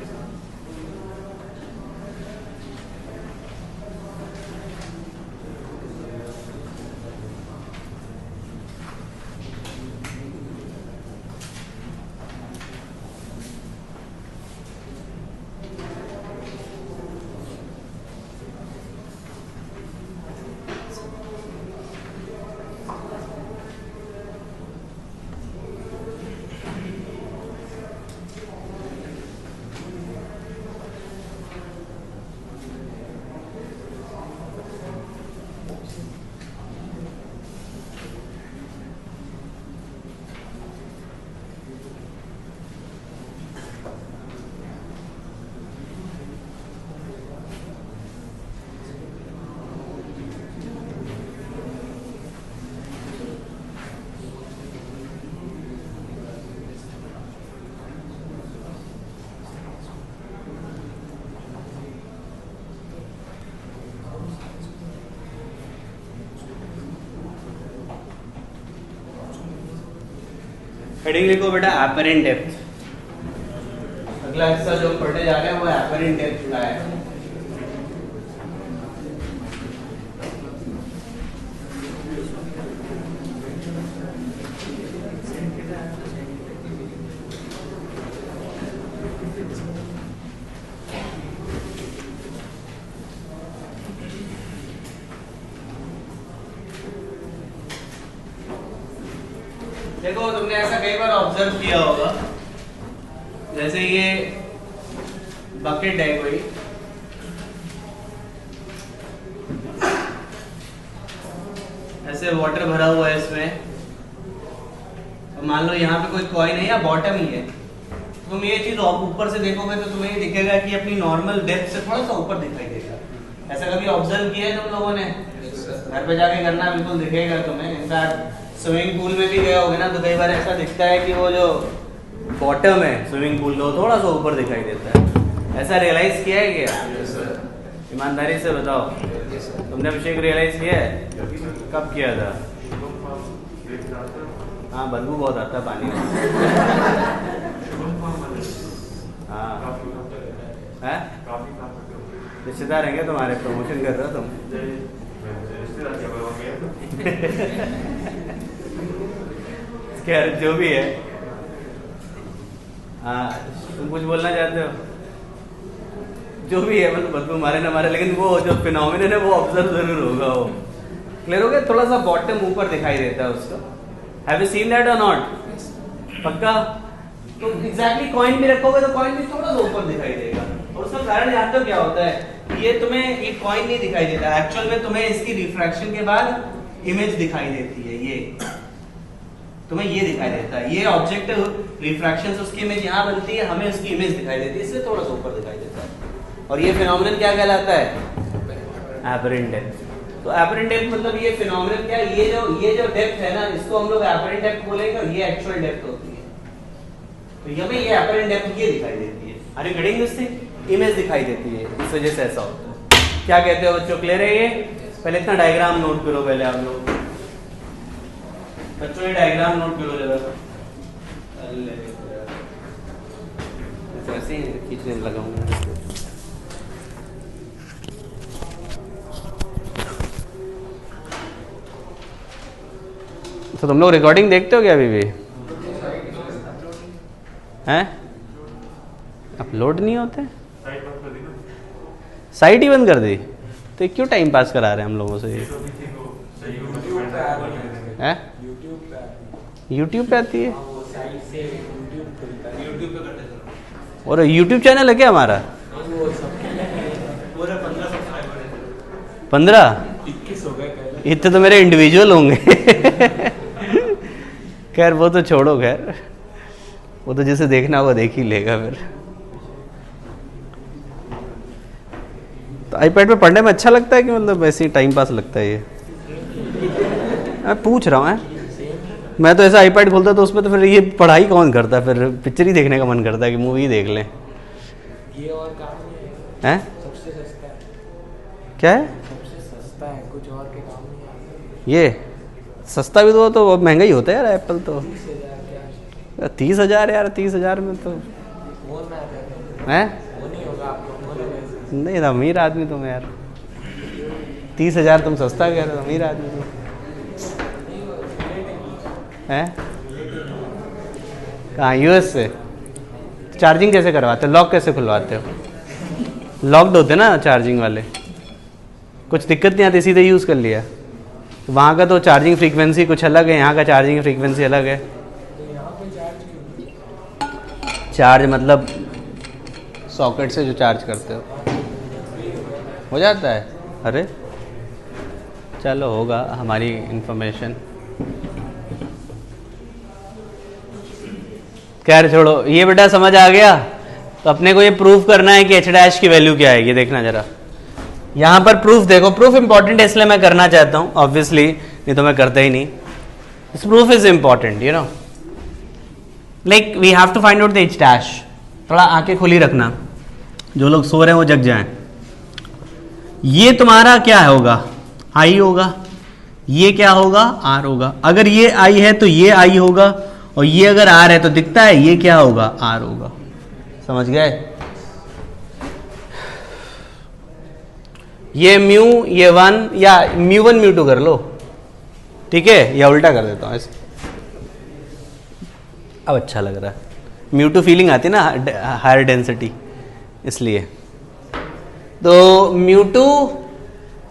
हेडिंग लिखो बेटा एपरेंट डेप्थ। अगला हिस्सा जो पढ़ने जा रहे हैं वो एपरेंट डेप्थ का है। देखो तुमने ऐसा कई बार ऑब्जर्व किया होगा, जैसे ये बकेट है कोई, ऐसे वाटर भरा हुआ है इसमें, और मान लो यहाँ पे कोई कॉइन है या बॉटम ही है, तुम ये चीज ऊपर से देखोगे तो तुम्हें ये दिखेगा कि अपनी नॉर्मल डेप्थ से थोड़ा सा ऊपर दिखाई देगा। ऐसा कभी ऑब्जर्व किया है तुम लोगों ने? घर पे जाके करना, बिल्कुल दिखेगा तुम्हें। इनफैक्ट स्विमिंग पूल में भी गए होगे ना, तो कई बार ऐसा दिखता है कि वो जो बॉटम है स्विमिंग पूल का थोड़ा सा ऊपर दिखाई देता है। ऐसा रियलाइज किया है क्या? ईमानदारी से बताओ, तुमने अभिषेक रियलाइज किया है? कब किया था? हाँ, बदबू बहुत आता है पानी में। हाँ है, रिश्तेदार हैं क्या तुम्हारे? प्रमोशन कर रहे हो तुम? खैर जो भी है, हाँ तुम कुछ बोलना चाहते हो? जो भी है, मतलब बदबू मारे ना मारे, लेकिन वो जो फिनोमिनन है वो ऑब्जर्व जरूर होगा। वो क्लियर हो गया? थोड़ा सा बॉटम ऊपर दिखाई देता है उसका। हैव यू सीन दैट और नॉट? पक्का? तो एग्जैक्टली कॉइन भी रखोगे तो कॉइन भी थोड़ा सा ऊपर दिखाई देगा, और उसका कारण जानते हो क्या होता है? ये तुम्हें ये कॉइन नहीं दिखाई देता, एक्चुअल में तुम्हें इसकी रिफ्रैक्शन के बाद इमेज दिखाई देती है। ये तुम्हें ये दिखाई देता है, ये ऑब्जेक्ट रिफ्रैक्शन से उसकी इमेज यहाँ बनती है, हमें उसकी इमेज दिखाई देती है, इसलिए थोड़ा सा ऊपर दिखाई देता है। और ये फिनोमिनन क्या कहलाता है? Apparent depth. तो एपरेंट डेप्थ मतलब ये फिनोमिनन क्या है? ये जो डेप्थ है ना, इसको हम लोग एपरेंट डेप्थ बोलेंगे, और ये एक्चुअल डेप्थ होती है। तो हमें ये एपरेंट डेप्थ ये दिखाई देती है। Are you getting this thing? Image दिखाई देती है, इस वजह से ऐसा होता है। क्या कहते हो बच्चों? क्लियर है ये? पहले इतना डायग्राम नोट करो पहले आप लोग। बच्चों ये डायग्राम नोट करो जरा। ऐसे ही खींचने लगाऊंगा। तो तुम लोग रिकॉर्डिंग देखते हो क्या अभी भी? हैं? अपलोड नहीं होते? साइट ही बंद कर दी? तो क्यों टाइम पास करा रहे हैं हम लोगों से? ये हैं? यूट्यूब पे आती है? और यूट्यूब चैनल है क्या हमारा? 15? 21 हो गए। इतने तो मेरे इंडिविजुअल होंगे। खैर वो तो छोड़ो, खैर वो तो जिसे देखना होगा देख ही लेगा फिर। तो आईपैड पे पढ़ने में अच्छा लगता है कि मतलब ऐसे ही टाइम पास लगता है? ये मैं पूछ रहा हूँ। मैं तो ऐसा आईपैड खोलता तो उसमें तो फिर ये पढ़ाई कौन करता है? फिर पिक्चर ही देखने का मन करता है कि मूवी देख लें। ये और काम है? सबसे सस्ता है। क्या है? सबसे सस्ता है, कुछ और के काम नहीं है। ये सस्ता भी तो महंगा ही होता है यार एप्पल तो। 30,000 यार, 30,000 में तो है? वो नहीं होगा आपको। नहीं, अमीर आदमी तुम यार। 30,000 तुम सस्ता कह रहे हो, अमीर आदमी तुम है? कहाँ? यूएस से? चार्जिंग कैसे करवाते हो? लॉक कैसे खुलवाते हो? लॉक्ड होते ना चार्जिंग वाले, कुछ दिक्कत नहीं आती, सीधे यूज़ कर लिया। वहाँ का तो चार्जिंग फ्रीक्वेंसी कुछ अलग है, यहाँ का चार्जिंग फ्रीक्वेंसी अलग है। चार्ज मतलब सॉकेट से जो चार्ज करते हो जाता है? अरे चलो होगा हमारी इंफॉर्मेशन। खैर छोड़ो, ये बेटा समझ आ गया। तो अपने को ये प्रूफ करना है कि एच डैश की वैल्यू क्या है। ये देखना जरा, यहाँ पर प्रूफ देखो। प्रूफ इंपॉर्टेंट है इसलिए मैं करना चाहता हूँ, ऑब्वियसली, नहीं तो मैं करता ही नहीं। This proof is important, you know, like we have to find out the H dash. थोड़ा आंखें खुली रखना, जो लोग सो रहे हैं वो जग जाएं। ये तुम्हारा क्या होगा? आई होगा। ये क्या होगा? आर होगा। अगर ये आई है तो ये आई होगा, और ये अगर आर है तो दिखता है ये क्या होगा, आर होगा। समझ गए? ये म्यू, ये 1 या म्यू 1 म्यू 2 कर लो, ठीक है, या उल्टा कर देता हूं ऐसे, अब अच्छा लग रहा है। म्यू 2 फीलिंग आती है ना हायर डेंसिटी, इसलिए। तो mu 2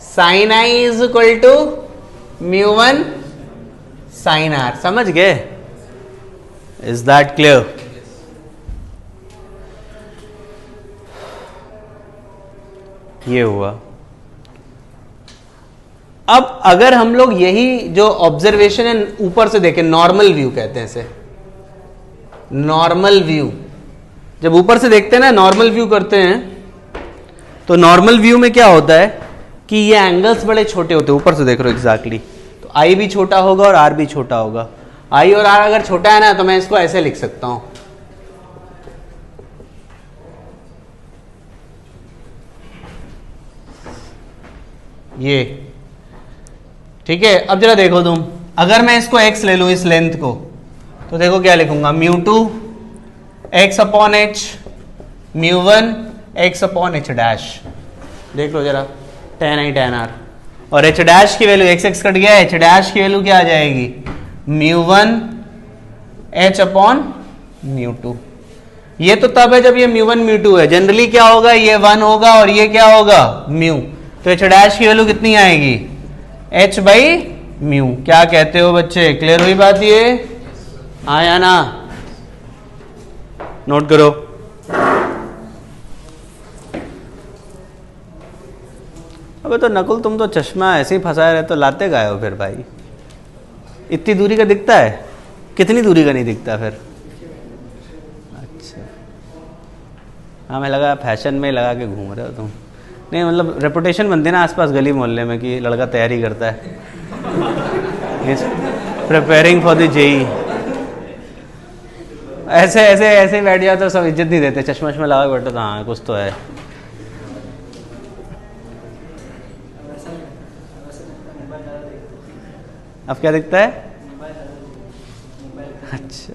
sine I is equal to mu 1 sine R. समझ गए? Is that clear? ये हुआ। अब अगर हम लोग यही जो ऑब्जर्वेशन है ऊपर से देखें, नॉर्मल व्यू कहते हैं इसे, नॉर्मल व्यू, जब ऊपर से देखते हैं ना, नॉर्मल व्यू करते हैं, तो नॉर्मल व्यू में क्या होता है कि ये एंगल्स बड़े छोटे होते हैं, ऊपर से देख रहे हो एग्जैक्टली, तो आई भी छोटा होगा और आर भी छोटा होगा। आई और आर अगर छोटा है ना, तो मैं इसको ऐसे लिख सकता हूं, ये, ठीक है। अब जरा देखो तुम, अगर मैं इसको x ले लूं इस लेंथ को, तो देखो क्या लिखूंगा, mu 2 x upon H, mu 1 x upon H dash. देख लो जरा, tan आई tan r, और एच डैश की वैल्यू x x कट गया, एच डैश की वैल्यू क्या आ जाएगी, म्यू 1 h अपॉन म्यू 2। ये तो तब है जब ये म्यू 1 म्यू 2 है, जनरली क्या होगा, ये 1 होगा और ये क्या होगा, म्यू, तो एच डैश की वैल्यू कितनी आएगी, h बाई म्यू। क्या कहते हो बच्चे, क्लियर हुई बात? ये आया ना? नोट करो। अबे तो नकुल, तुम तो चश्मा ऐसे ही फंसाए रहे, तो लाते गाए हो फिर भाई? इतनी दूरी का दिखता है, कितनी दूरी का नहीं दिखता फिर? अच्छा, हाँ, मैं लगा फैशन में लगा के घूम रहे हो तुम। नहीं मतलब रेपुटेशन बनती है ना आसपास गली मोहल्ले में कि लड़का तैयारी करता है, प्रिपेयरिंग फॉर द जेई। ऐसे ऐसे ऐसे बैठ जाओ तो सब इज्जत नहीं देते, चश्मा चश्मा लगा के बैठो तो हाँ कुछ तो है। अब क्या दिखता है? अच्छा,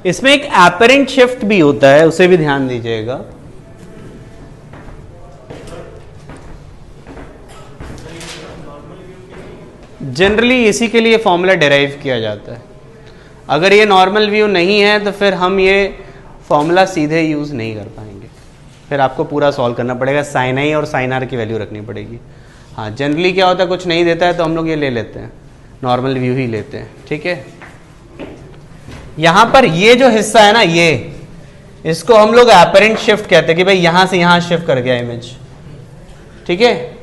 इसमें एक एपरेंट शिफ्ट भी होता है, उसे भी ध्यान दीजिएगा। जनरली इसी के लिए फॉर्मूला डिराइव किया जाता है। अगर ये नॉर्मल व्यू नहीं है तो फिर हम ये फॉर्मूला सीधे यूज नहीं कर पाएंगे, फिर आपको पूरा सॉल्व करना पड़ेगा, साइन आई और साइन आर की वैल्यू रखनी पड़ेगी। हाँ, जनरली क्या होता है, कुछ नहीं देता है तो हम लोग ये ले लेते हैं, नॉर्मल व्यू ही लेते हैं, ठीक है। यहां पर ये जो हिस्सा है ना, ये इसको हम लोग एपरेंट शिफ्ट कहते हैं कि भाई यहां से यहां शिफ्ट कर गया इमेज, ठीक है।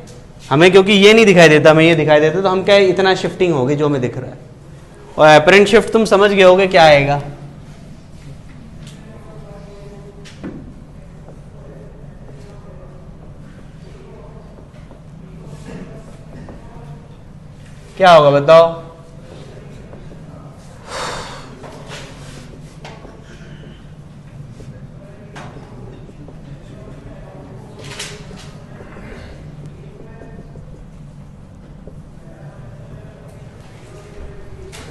हमें क्योंकि ये नहीं दिखाई देता, हमें ये दिखाई देता, तो हम क्या है, इतना शिफ्टिंग होगी जो हमें दिख रहा है। और एपरेंट शिफ्ट तुम समझ गए होगे क्या आएगा। क्या होगा बताओ।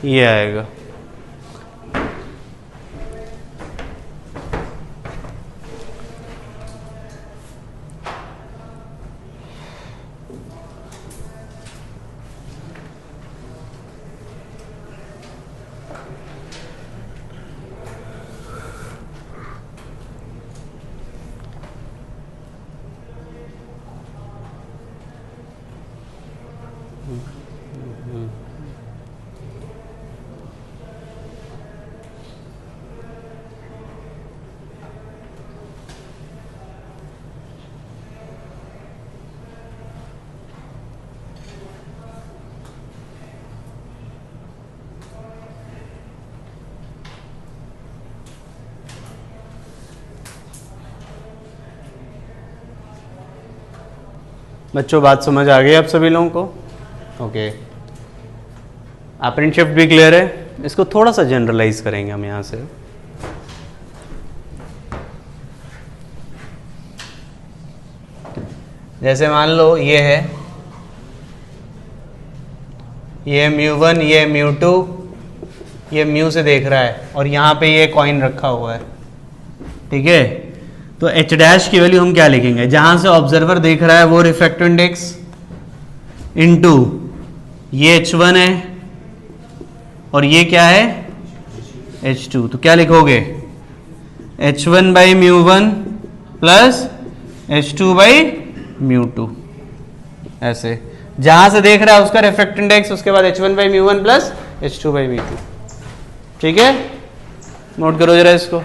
ये आएगा। बच्चों बात समझ आ गई आप सभी लोगों को। ओके, एपरेंट शिफ्ट भी क्लियर है। इसको थोड़ा सा जनरलाइज करेंगे हम यहां से। जैसे मान लो ये है, ये μ1, ये μ2, ये म्यू से देख रहा है, और यहां पे ये कॉइन रखा हुआ है, ठीक है। तो एच डैश की वैल्यू हम क्या लिखेंगे, जहां से ऑब्जर्वर देख रहा है वो रिफ्रैक्टिव इंडेक्स इनटू ये h1 है और ये क्या है h2, तो क्या लिखोगे h1 by μ1 plus h2 by μ2। ऐसे जहां से देख रहा है उसका रिफ्रैक्टिव इंडेक्स, उसके बाद h1 by μ1 plus h2 by μ2, ठीक है। नोट करो जरा इसको।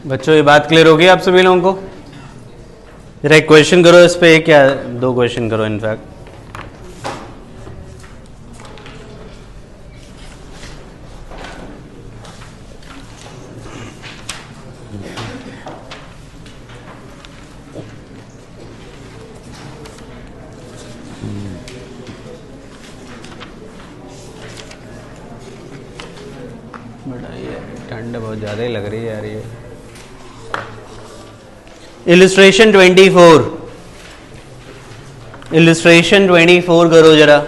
बच्चों ये बात क्लियर होगी आप सभी लोगों को? जरा एक क्वेश्चन करो इस पे, क्या दो क्वेश्चन करो इनफैक्ट। बड़ा ये ठंड बहुत ज़्यादा ही लग रही है यार ये। इलिस्ट्रेशन 24, इलिस्ट्रेशन 24 करो जरा।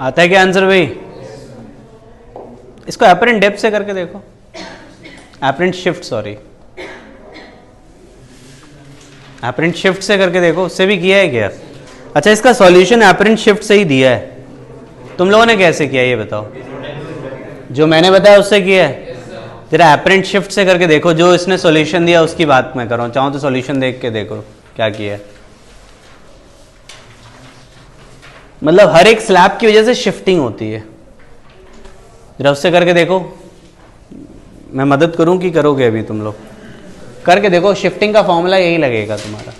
आता है क्या आंसर भाई? इसको एपरेंट डेप्थ से करके देखो, apparent shift, sorry apparent shift से करके देखो, उससे भी किया है क्या? अच्छा, इसका सॉल्यूशन एपरेंट शिफ्ट से ही दिया है, तुम लोगों ने कैसे किया ये बताओ? जो मैंने बताया उससे किया है? जरा एपरेंट शिफ्ट से करके देखो, जो इसने सॉल्यूशन दिया उसकी बात मैं कर रहा हूँ, चाहो तो सॉल्यूशन देख के देखो क्या किया है। मतलब हर एक स्लैब की वजह से शिफ्टिंग होती है, जरा उससे करके देखो, मैं मदद करूं कि करोगे? अभी तुम लोग करके देखो, शिफ्टिंग का फॉर्मूला यही लगेगा तुम्हारा।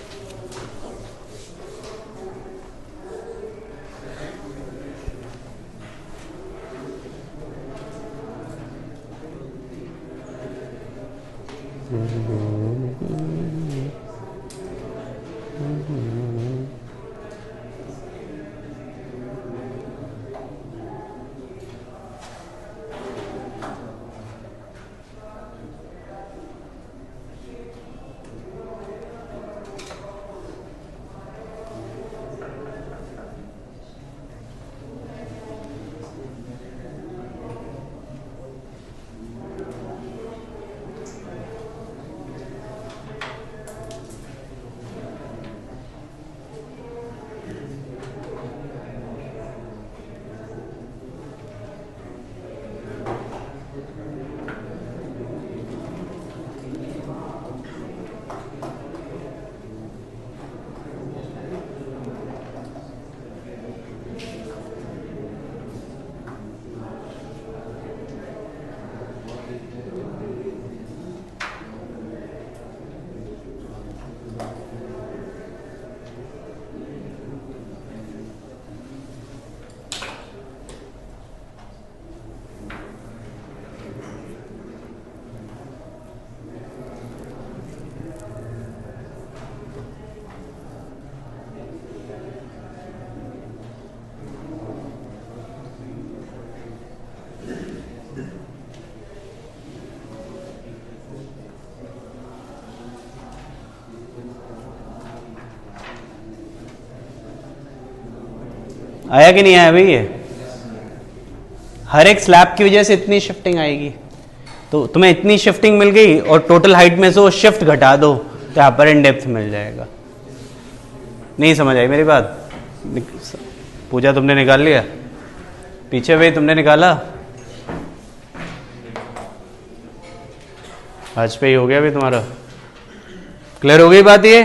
आया कि नहीं आया भाई? ये हर एक स्लैब की वजह से इतनी शिफ्टिंग आएगी, तो तुम्हें इतनी शिफ्टिंग मिल गई और टोटल हाइट में से वो शिफ्ट घटा दो तो एपरेंट डेप्थ मिल जाएगा। नहीं समझ आई मेरी बात? पूजा तुमने निकाल लिया? पीछे भाई तुमने निकाला? आज पे ही हो गया भी तुम्हारा? क्लियर हो गई बात? ये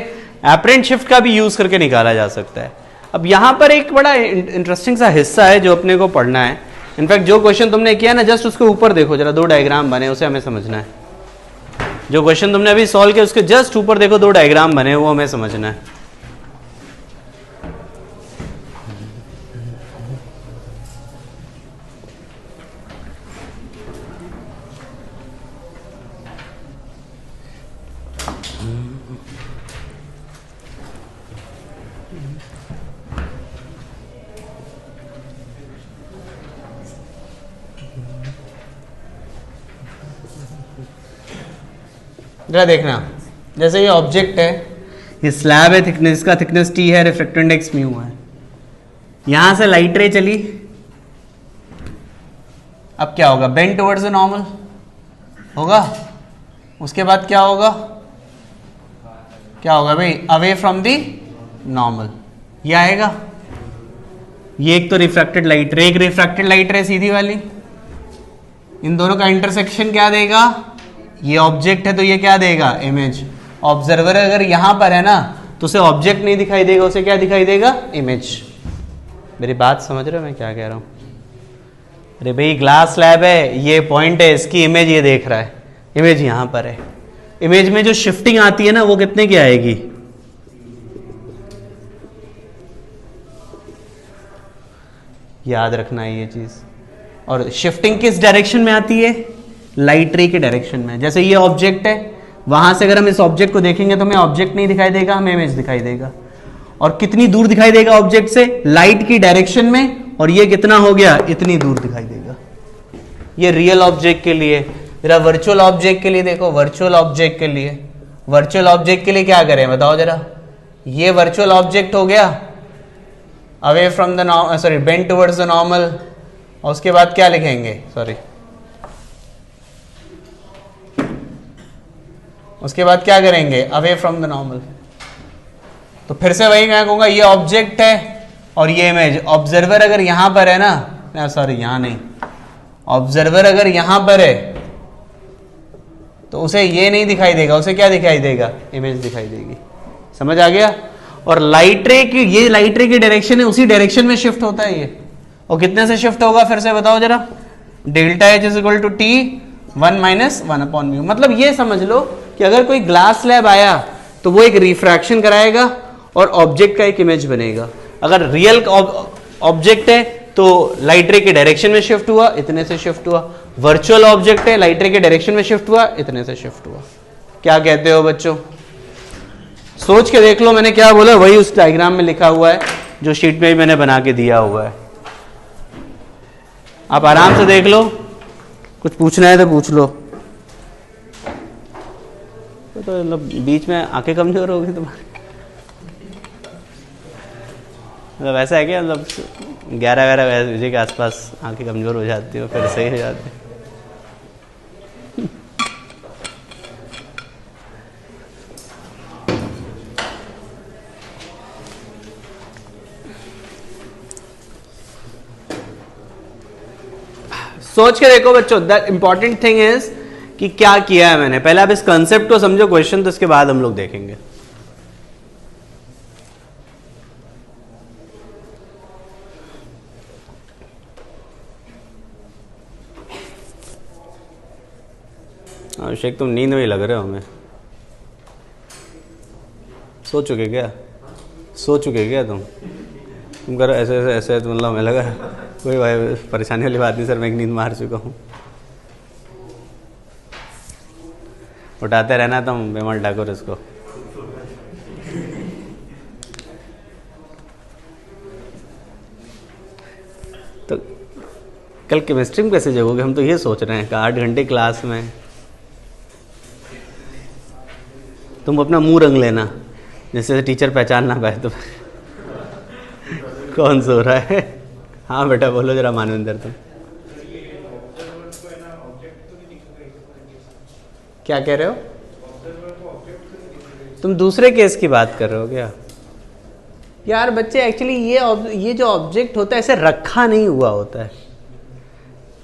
एपरेंट शिफ्ट का भी यूज करके निकाला जा सकता है। अब यहां पर एक बड़ा इंटरेस्टिंग सा हिस्सा है जो अपने को पढ़ना है। इनफैक्ट जो क्वेश्चन तुमने किया ना, जस्ट उसके ऊपर देखो जरा, दो डायग्राम बने, उसे हमें समझना है। जो क्वेश्चन तुमने अभी सॉल्व किया उसके जस्ट ऊपर देखो, दो डायग्राम बने, वो हमें समझना है। जरा देखना, जैसे ये ऑब्जेक्ट है, ये स्लैब है, थिकनेस का थिकनेस टी है, रिफ्रैक्टिव इंडेक्स म्यू है। यहां से लाइट रे चली, अब क्या होगा? बेंड टुवर्ड्स द नॉर्मल होगा। उसके बाद क्या होगा? क्या होगा भाई? अवे फ्रॉम द नॉर्मल, ये आएगा। ये एक तो रिफ्रैक्टेड लाइट रे, एक रिफ्रैक्टेड लाइट रे सीधी वाली, इन दोनों का इंटरसेक्शन क्या देगा? ये ऑब्जेक्ट है तो ये क्या देगा? इमेज। ऑब्जर्वर अगर यहां पर है ना तो उसे ऑब्जेक्ट नहीं दिखाई देगा, उसे क्या दिखाई देगा? इमेज। मेरी बात समझ रहे हो मैं क्या कह रहा हूं? अरे भाई ग्लास स्लैब है, ये पॉइंट है, इसकी इमेज ये देख रहा है, इमेज यहां पर है। इमेज में जो शिफ्टिंग आती है ना वो कितने की आएगी? याद रखना है ये चीज। और शिफ्टिंग किस डायरेक्शन में आती है? लाइट रे के डायरेक्शन में। जैसे ये ऑब्जेक्ट है, वहां से अगर हम इस ऑब्जेक्ट को देखेंगे तो हमें ऑब्जेक्ट नहीं दिखाई देगा, हमें इमेज दिखाई देगा। और कितनी दूर दिखाई देगा ऑब्जेक्ट से? लाइट की डायरेक्शन में। और ये कितना हो गया? इतनी दूर दिखाई देगा। ये रियल ऑब्जेक्ट के लिए। जरा वर्चुअल ऑब्जेक्ट के लिए देखो, वर्चुअल ऑब्जेक्ट के लिए, वर्चुअल ऑब्जेक्ट के लिए क्या करें बताओ जरा। ये वर्चुअल ऑब्जेक्ट हो गया, away from the sorry bend towards the normal. और उसके बाद क्या लिखेंगे? सॉरी, उसके बाद क्या करेंगे? Away from the normal. तो फिर से वही मैं कहूंगा, ये ऑब्जेक्ट है और ये इमेज। ऑब्जर्वर अगर यहां पर है ना, सॉरी यहां नहीं, ऑब्जर्वर अगर यहां पर है तो उसे ये नहीं दिखाई देगा, उसे क्या दिखाई देगा? इमेज दिखाई देगी। समझ आ गया? और लाइट रे की, ये लाइट रे की डायरेक्शन है, उसी डायरेक्शन में शिफ्ट होता है ये। और कितने से शिफ्ट होगा फिर से बताओ जरा? Delta H is equal to T 1 minus 1 upon mu. मतलब ये समझ लो कि अगर कोई ग्लास स्लैब आया तो वो एक रिफ्रैक्शन कराएगा और ऑब्जेक्ट का एक इमेज बनेगा। अगर रियल ऑब्जेक्ट है तो लाइट रे के डायरेक्शन में शिफ्ट हुआ, इतने से शिफ्ट हुआ। वर्चुअल ऑब्जेक्ट है, लाइट रे के डायरेक्शन में शिफ्ट हुआ, इतने से शिफ्ट हुआ। क्या कहते हो बच्चों? सोच के देख लो, मैंने क्या बोला वही उस डायग्राम में लिखा हुआ है जो शीट में भी मैंने बना के दिया हुआ है। आप आराम से देख लो, कुछ पूछना है तो पूछ लो। तो मतलब बीच में आंखें कमजोर होगी तुम्हारी? मतलब ऐसा है क्या? मतलब 11-12 बजे के आसपास आंखें कमजोर हो जाती हो, फिर सही हो जाती है। सोच के देखो बच्चों, द इंपॉर्टेंट थिंग इज कि क्या किया है मैंने। पहले आप इस कंसेप्ट को समझो, क्वेश्चन तो इसके बाद हम लोग देखेंगे। अभिषेक तुम नींद में ही लग रहे हो हमें। सो चुके क्या? सो चुके क्या तुम करो ऐसे ऐसे ऐसे, तो मतलब हमें लगा कोई भाई परेशानी वाली बात नहीं सर, मैं एक नींद मार चुका हूँ। उठाते रहना तुम बेमल ठाकुर इसको। तो कल केमिस्ट्री में कैसे जगोगे? हम तो ये सोच रहे हैं कि 8 घंटे क्लास में तुम अपना मुंह रंग लेना, जैसे टीचर पहचान ना पाए तो कौन सो रहा है। हाँ बेटा बोलो जरा मानविंदर, तुम क्या कह रहे हो? तुम दूसरे केस की बात कर रहे हो क्या? यार बच्चे एक्चुअली ये जो ऑब्जेक्ट होता है ऐसे रखा नहीं हुआ होता है।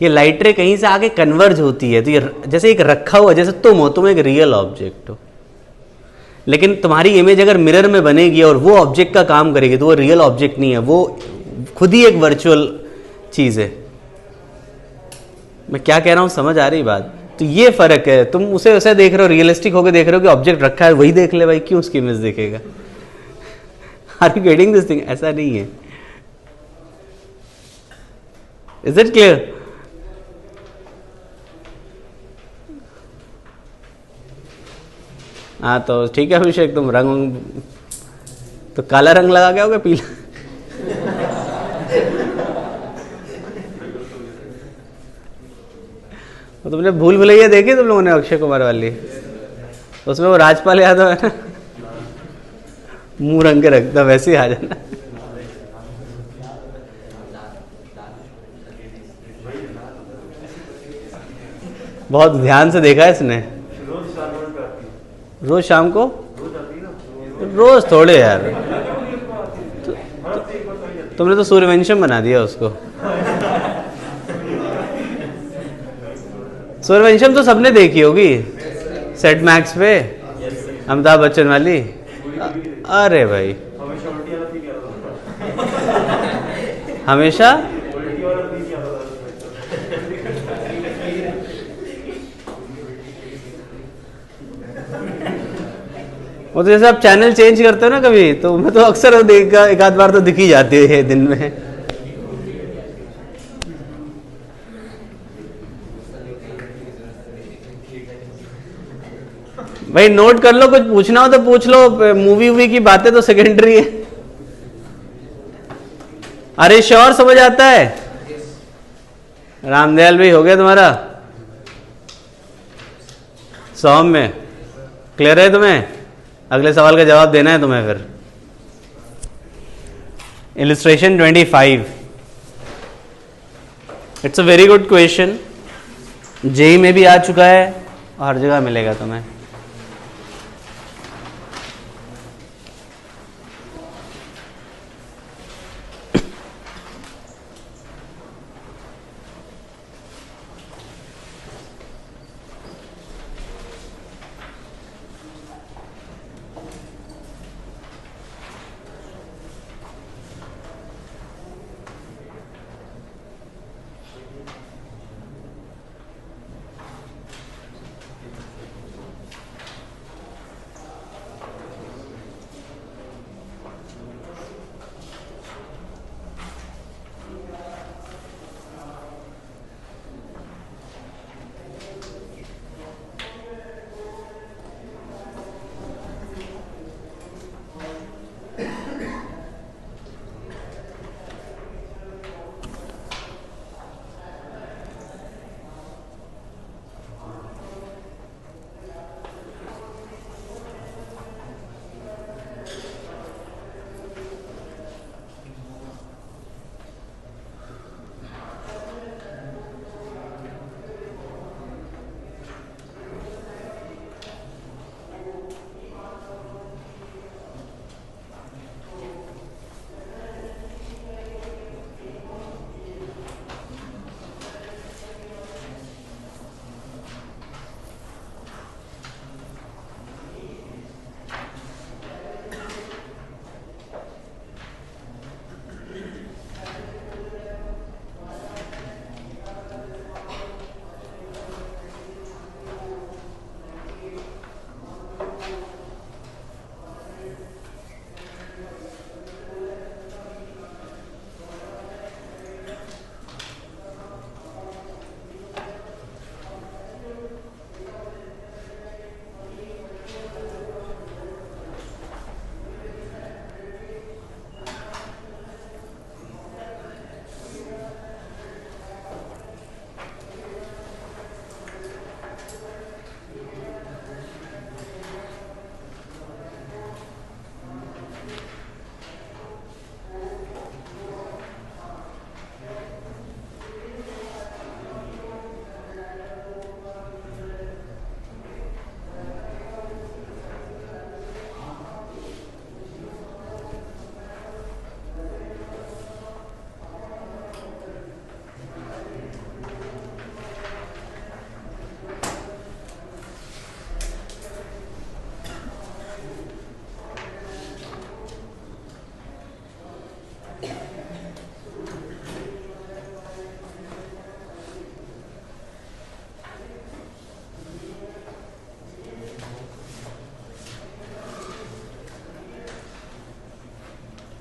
ये लाइट रे कहीं से आके कन्वर्ज होती है, तो ये जैसे एक रखा हुआ, जैसे तुम एक रियल ऑब्जेक्ट हो, लेकिन तुम्हारी इमेज अगर मिरर में बनेगी और वो ऑब्जेक्ट का काम करेगी तो वो रियल ऑब्जेक्ट नहीं है, वो खुद ही एक वर्चुअल चीज है। मैं क्या कह रहा हूं, समझ आ रही बात? तो ये फर्क है। तुम उसे वैसे देख रहे हो, रियलिस्टिक होकर देख रहे हो कि ऑब्जेक्ट रखा है वही देख ले भाई, क्यों उसकी इमेज देखेगा? Are you getting this thing? ऐसा नहीं है। Is it clear? हाँ तो ठीक है अभिषेक, तुम रंग तो काला रंग लगा के आओगे, पीला? तो तुमने भूल भुलैया देखी तुम लोगों ने अक्षय कुमार वाली? उसमें वो राजपाल यादव है ना, मुंह रंग के रखता, वैसे ही आ जाना। बहुत ध्यान से देखा है इसने। रोज शाम को? रोज थोड़े यार, तुमने तो सूर्यवंशम बना दिया उसको। सूर्यवंशम तो सबने देखी होगी, सेट मैक्स पे, अमिताभ बच्चन वाली। अरे भाई हमेशा वो तो जैसे आप चैनल चेंज करते हो ना कभी, तो मैं तो अक्सर देखा, एक आध बार तो दिख ही जाती है दिन में। भाई नोट कर लो, कुछ पूछना हो तो पूछ लो, मूवी वूवी की बातें तो सेकेंडरी है। अरे श्योर, समझ आता है? रामदयाल भाई हो गया तुम्हारा? सौम्य क्लियर है तुम्हें? अगले सवाल का जवाब देना है तुम्हें फिर। Illustration 25, it's a very good question, JEE में भी आ चुका है, हर जगह मिलेगा तुम्हें।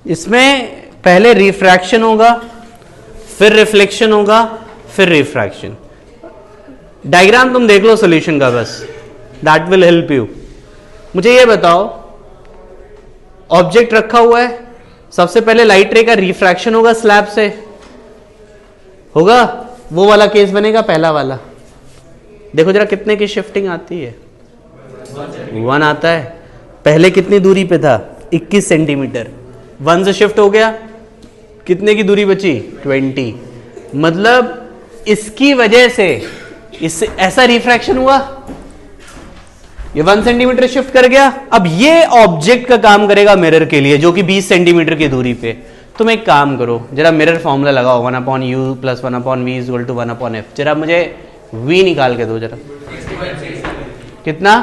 इसमें पहले रिफ्रैक्शन होगा, फिर रिफ्लेक्शन होगा, फिर रिफ्रैक्शन। डायग्राम तुम देख लो सॉल्यूशन का बस, दैट विल हेल्प यू। मुझे ये बताओ, ऑब्जेक्ट रखा हुआ है, सबसे पहले लाइट रे का रिफ्रैक्शन होगा स्लैब से, होगा? वो वाला केस बनेगा पहला वाला। देखो जरा कितने की शिफ्टिंग आती है, 1 आता है। पहले कितनी दूरी पे था? 21 सेंटीमीटर। 1 से शिफ्ट हो गया, कितने की दूरी बची? 20। मतलब इसकी वजह से इससे ऐसा रिफ्रैक्शन हुआ, ये 1 सेंटीमीटर शिफ्ट कर गया। अब ये ऑब्जेक्ट का काम करेगा मिरर के लिए, जो कि 20 सेंटीमीटर की दूरी पे। तुम एक काम करो, जरा मिरर फॉर्मूला लगाओ, 1/u + 1/v = 1/f। जरा मुझे v निकाल के दो जरा। कितना?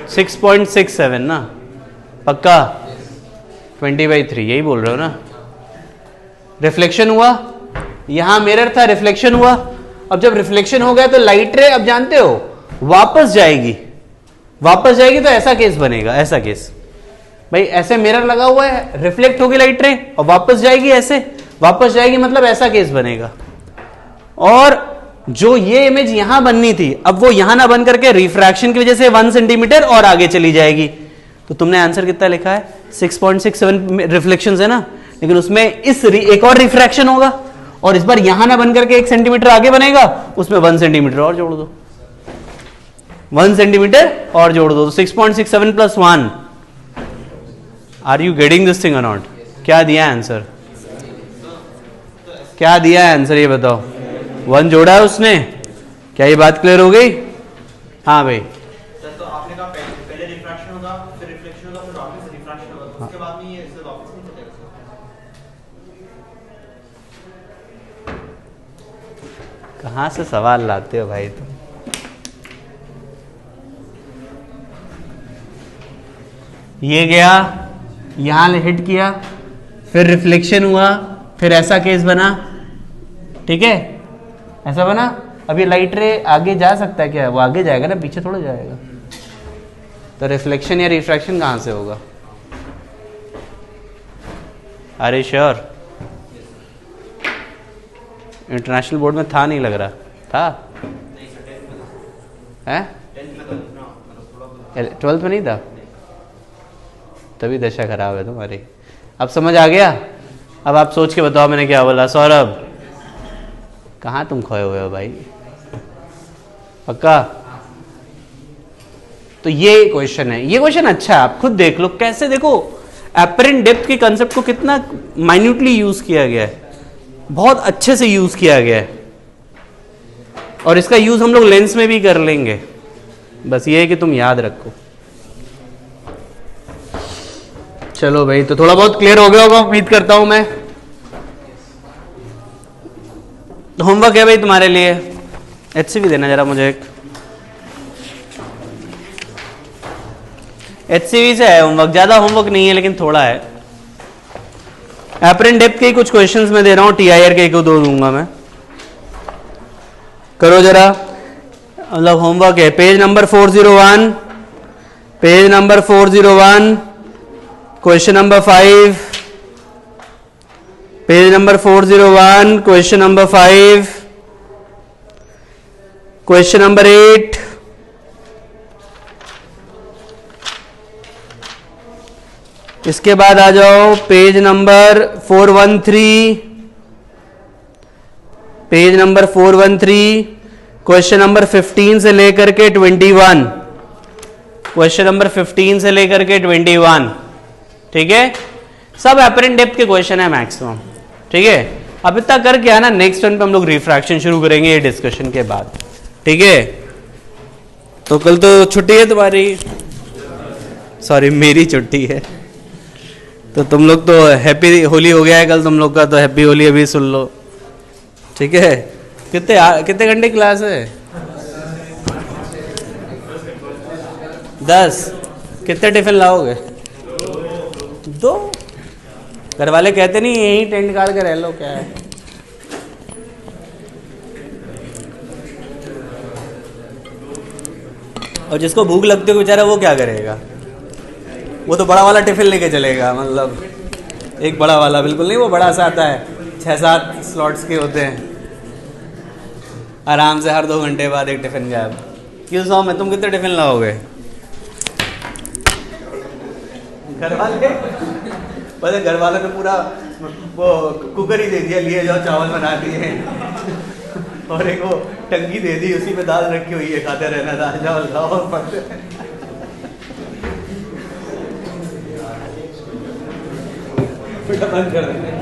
6.67 ना? पक्का? 20/3 यही बोल रहे हो ना? रिफ्लेक्शन हुआ, यहां मिरर था, रिफ्लेक्शन हुआ। अब जब रिफ्लेक्शन हो गया तो लाइट रे, अब जानते हो, वापस जाएगी। वापस जाएगी तो ऐसा केस बनेगा, ऐसा केस। भाई ऐसे मिरर लगा हुआ है, रिफ्लेक्ट होगी लाइट रे और वापस जाएगी, ऐसे वापस जाएगी, मतलब ऐसा केस बनेगा। और जो ये इमेज यहां बननी थी, अब वो यहां ना बन करके रिफ्रैक्शन की वजह से 1 सेंटीमीटर और आगे चली जाएगी। तो तुमने आंसर कितना लिखा है? 6.67 रिफ्लेक्शंस है ना, लेकिन उसमें एक और रिफ्रैक्शन होगा और इस बार यहां ना बन करके 1 सेंटीमीटर आगे बनेगा, उसमें 1 सेंटीमीटर और जोड़ दो, 1 सेंटीमीटर और जोड़ दो, तो 6.67 + 1। Are you getting this thing और नॉट? क्या दिया है आंसर? क्या दिया है आंसर, ये बताओ। 1 जोड़ा है उसने। क्या ये बात क्लियर हो गई? हाँ भाई, तो आपने कहा पहले रिफ्रैक्शन होगा, फिर रिफ्लेक्शन होगा, फिर वापस रिफ्रैक्शन होगा, तो उसके बाद में ये इससे वापस नहीं कटेगा। कहाँ से सवाल लाते हो भाई तुम? ये गया, यहां हिट किया, फिर रिफ्लेक्शन हुआ, फिर ऐसा केस बना, ठीक है, ऐसा बना। अब ये लाइट रे आगे जा सकता है क्या? वो आगे जाएगा ना, पीछे थोड़ा जाएगा। तो रिफ्लेक्शन या रिफ्रैक्शन कहां से होगा? अरे श्योर, इंटरनेशनल बोर्ड में था, नहीं लग रहा था है? 12th में नहीं था, तभी दशा खराब है तुम्हारी। अब समझ आ गया? अब आप सोच के बताओ मैंने क्या बोला। सौरभ, कहाँ तुम खोए हुए हो भाई? पक्का? तो ये क्वेश्चन है, ये क्वेश्चन अच्छा है, आप खुद देख लो कैसे। देखो एपरेंट डेप्थ के कंसेप्ट को कितना माइन्यूटली यूज किया गया है, बहुत अच्छे से यूज किया गया है, और इसका यूज हम लोग लेंस में भी कर लेंगे। बस ये है कि तुम याद रखो। चलो भाई, तो थोड़ा बहुत क्लियर हो गया होगा उम्मीद करता हूं मैं। होमवर्क है भाई तुम्हारे लिए, HCV देना जरा मुझे एक। HCV से है होमवर्क, ज्यादा होमवर्क नहीं है लेकिन थोड़ा है। एपरेंट डेप्थ के कुछ क्वेश्चंस मैं दे रहा हूं, TIR के 1-2 दूंगा मैं, करो जरा। मतलब होमवर्क है, page number 401, page number 401, question number 5, page number 401, question number 5, question number 8, इसके बाद आ जाओ page number 413, page number 413, question number 15 से लेकर के 21, क्वेश्चन नंबर 15 से लेकर के 21, ठीक है। सब एपरेंट डेप्थ के क्वेश्चन है मैक्सिमम, ठीक है। अब इतना करके आना, नेक्स्ट टर्न पे हम लोग रिफ्रैक्शन शुरू करेंगे ये डिस्कशन के बाद, ठीक है। तो कल तो छुट्टी है तुम्हारी, सॉरी मेरी छुट्टी है, तो तुम लोग तो हैप्पी होली हो गया है कल तुम लोग का, तो हैप्पी होली अभी सुन लो, ठीक है। कितने घंटे क्लास है? 10। कितने टिफिन लाओगे? 2। घर वाले कहते नहीं यही टेंट काट के रह लो, क्या है। और जिसको भूख लगती हो बेचारा वो क्या करेगा? वो तो बड़ा वाला टिफिन लेके चलेगा, मतलब एक बड़ा वाला, बिल्कुल नहीं वो बड़ा सा आता है, 6-7 स्लॉट्स के होते हैं, आराम से हर 2 घंटे बाद एक टिफिन गायब। क्यों सौ में तुम कितने टिफिन लाओगे? घर वाले पता, घर वालों ने पूरा वो कुकर ही दे दिया, लिए जाओ चावल बना दिए और एक वो टंकी दे दी, उसी में दाल रखी हुई है, खाते रहना, दाल चावल खाओ। बंद कर देना।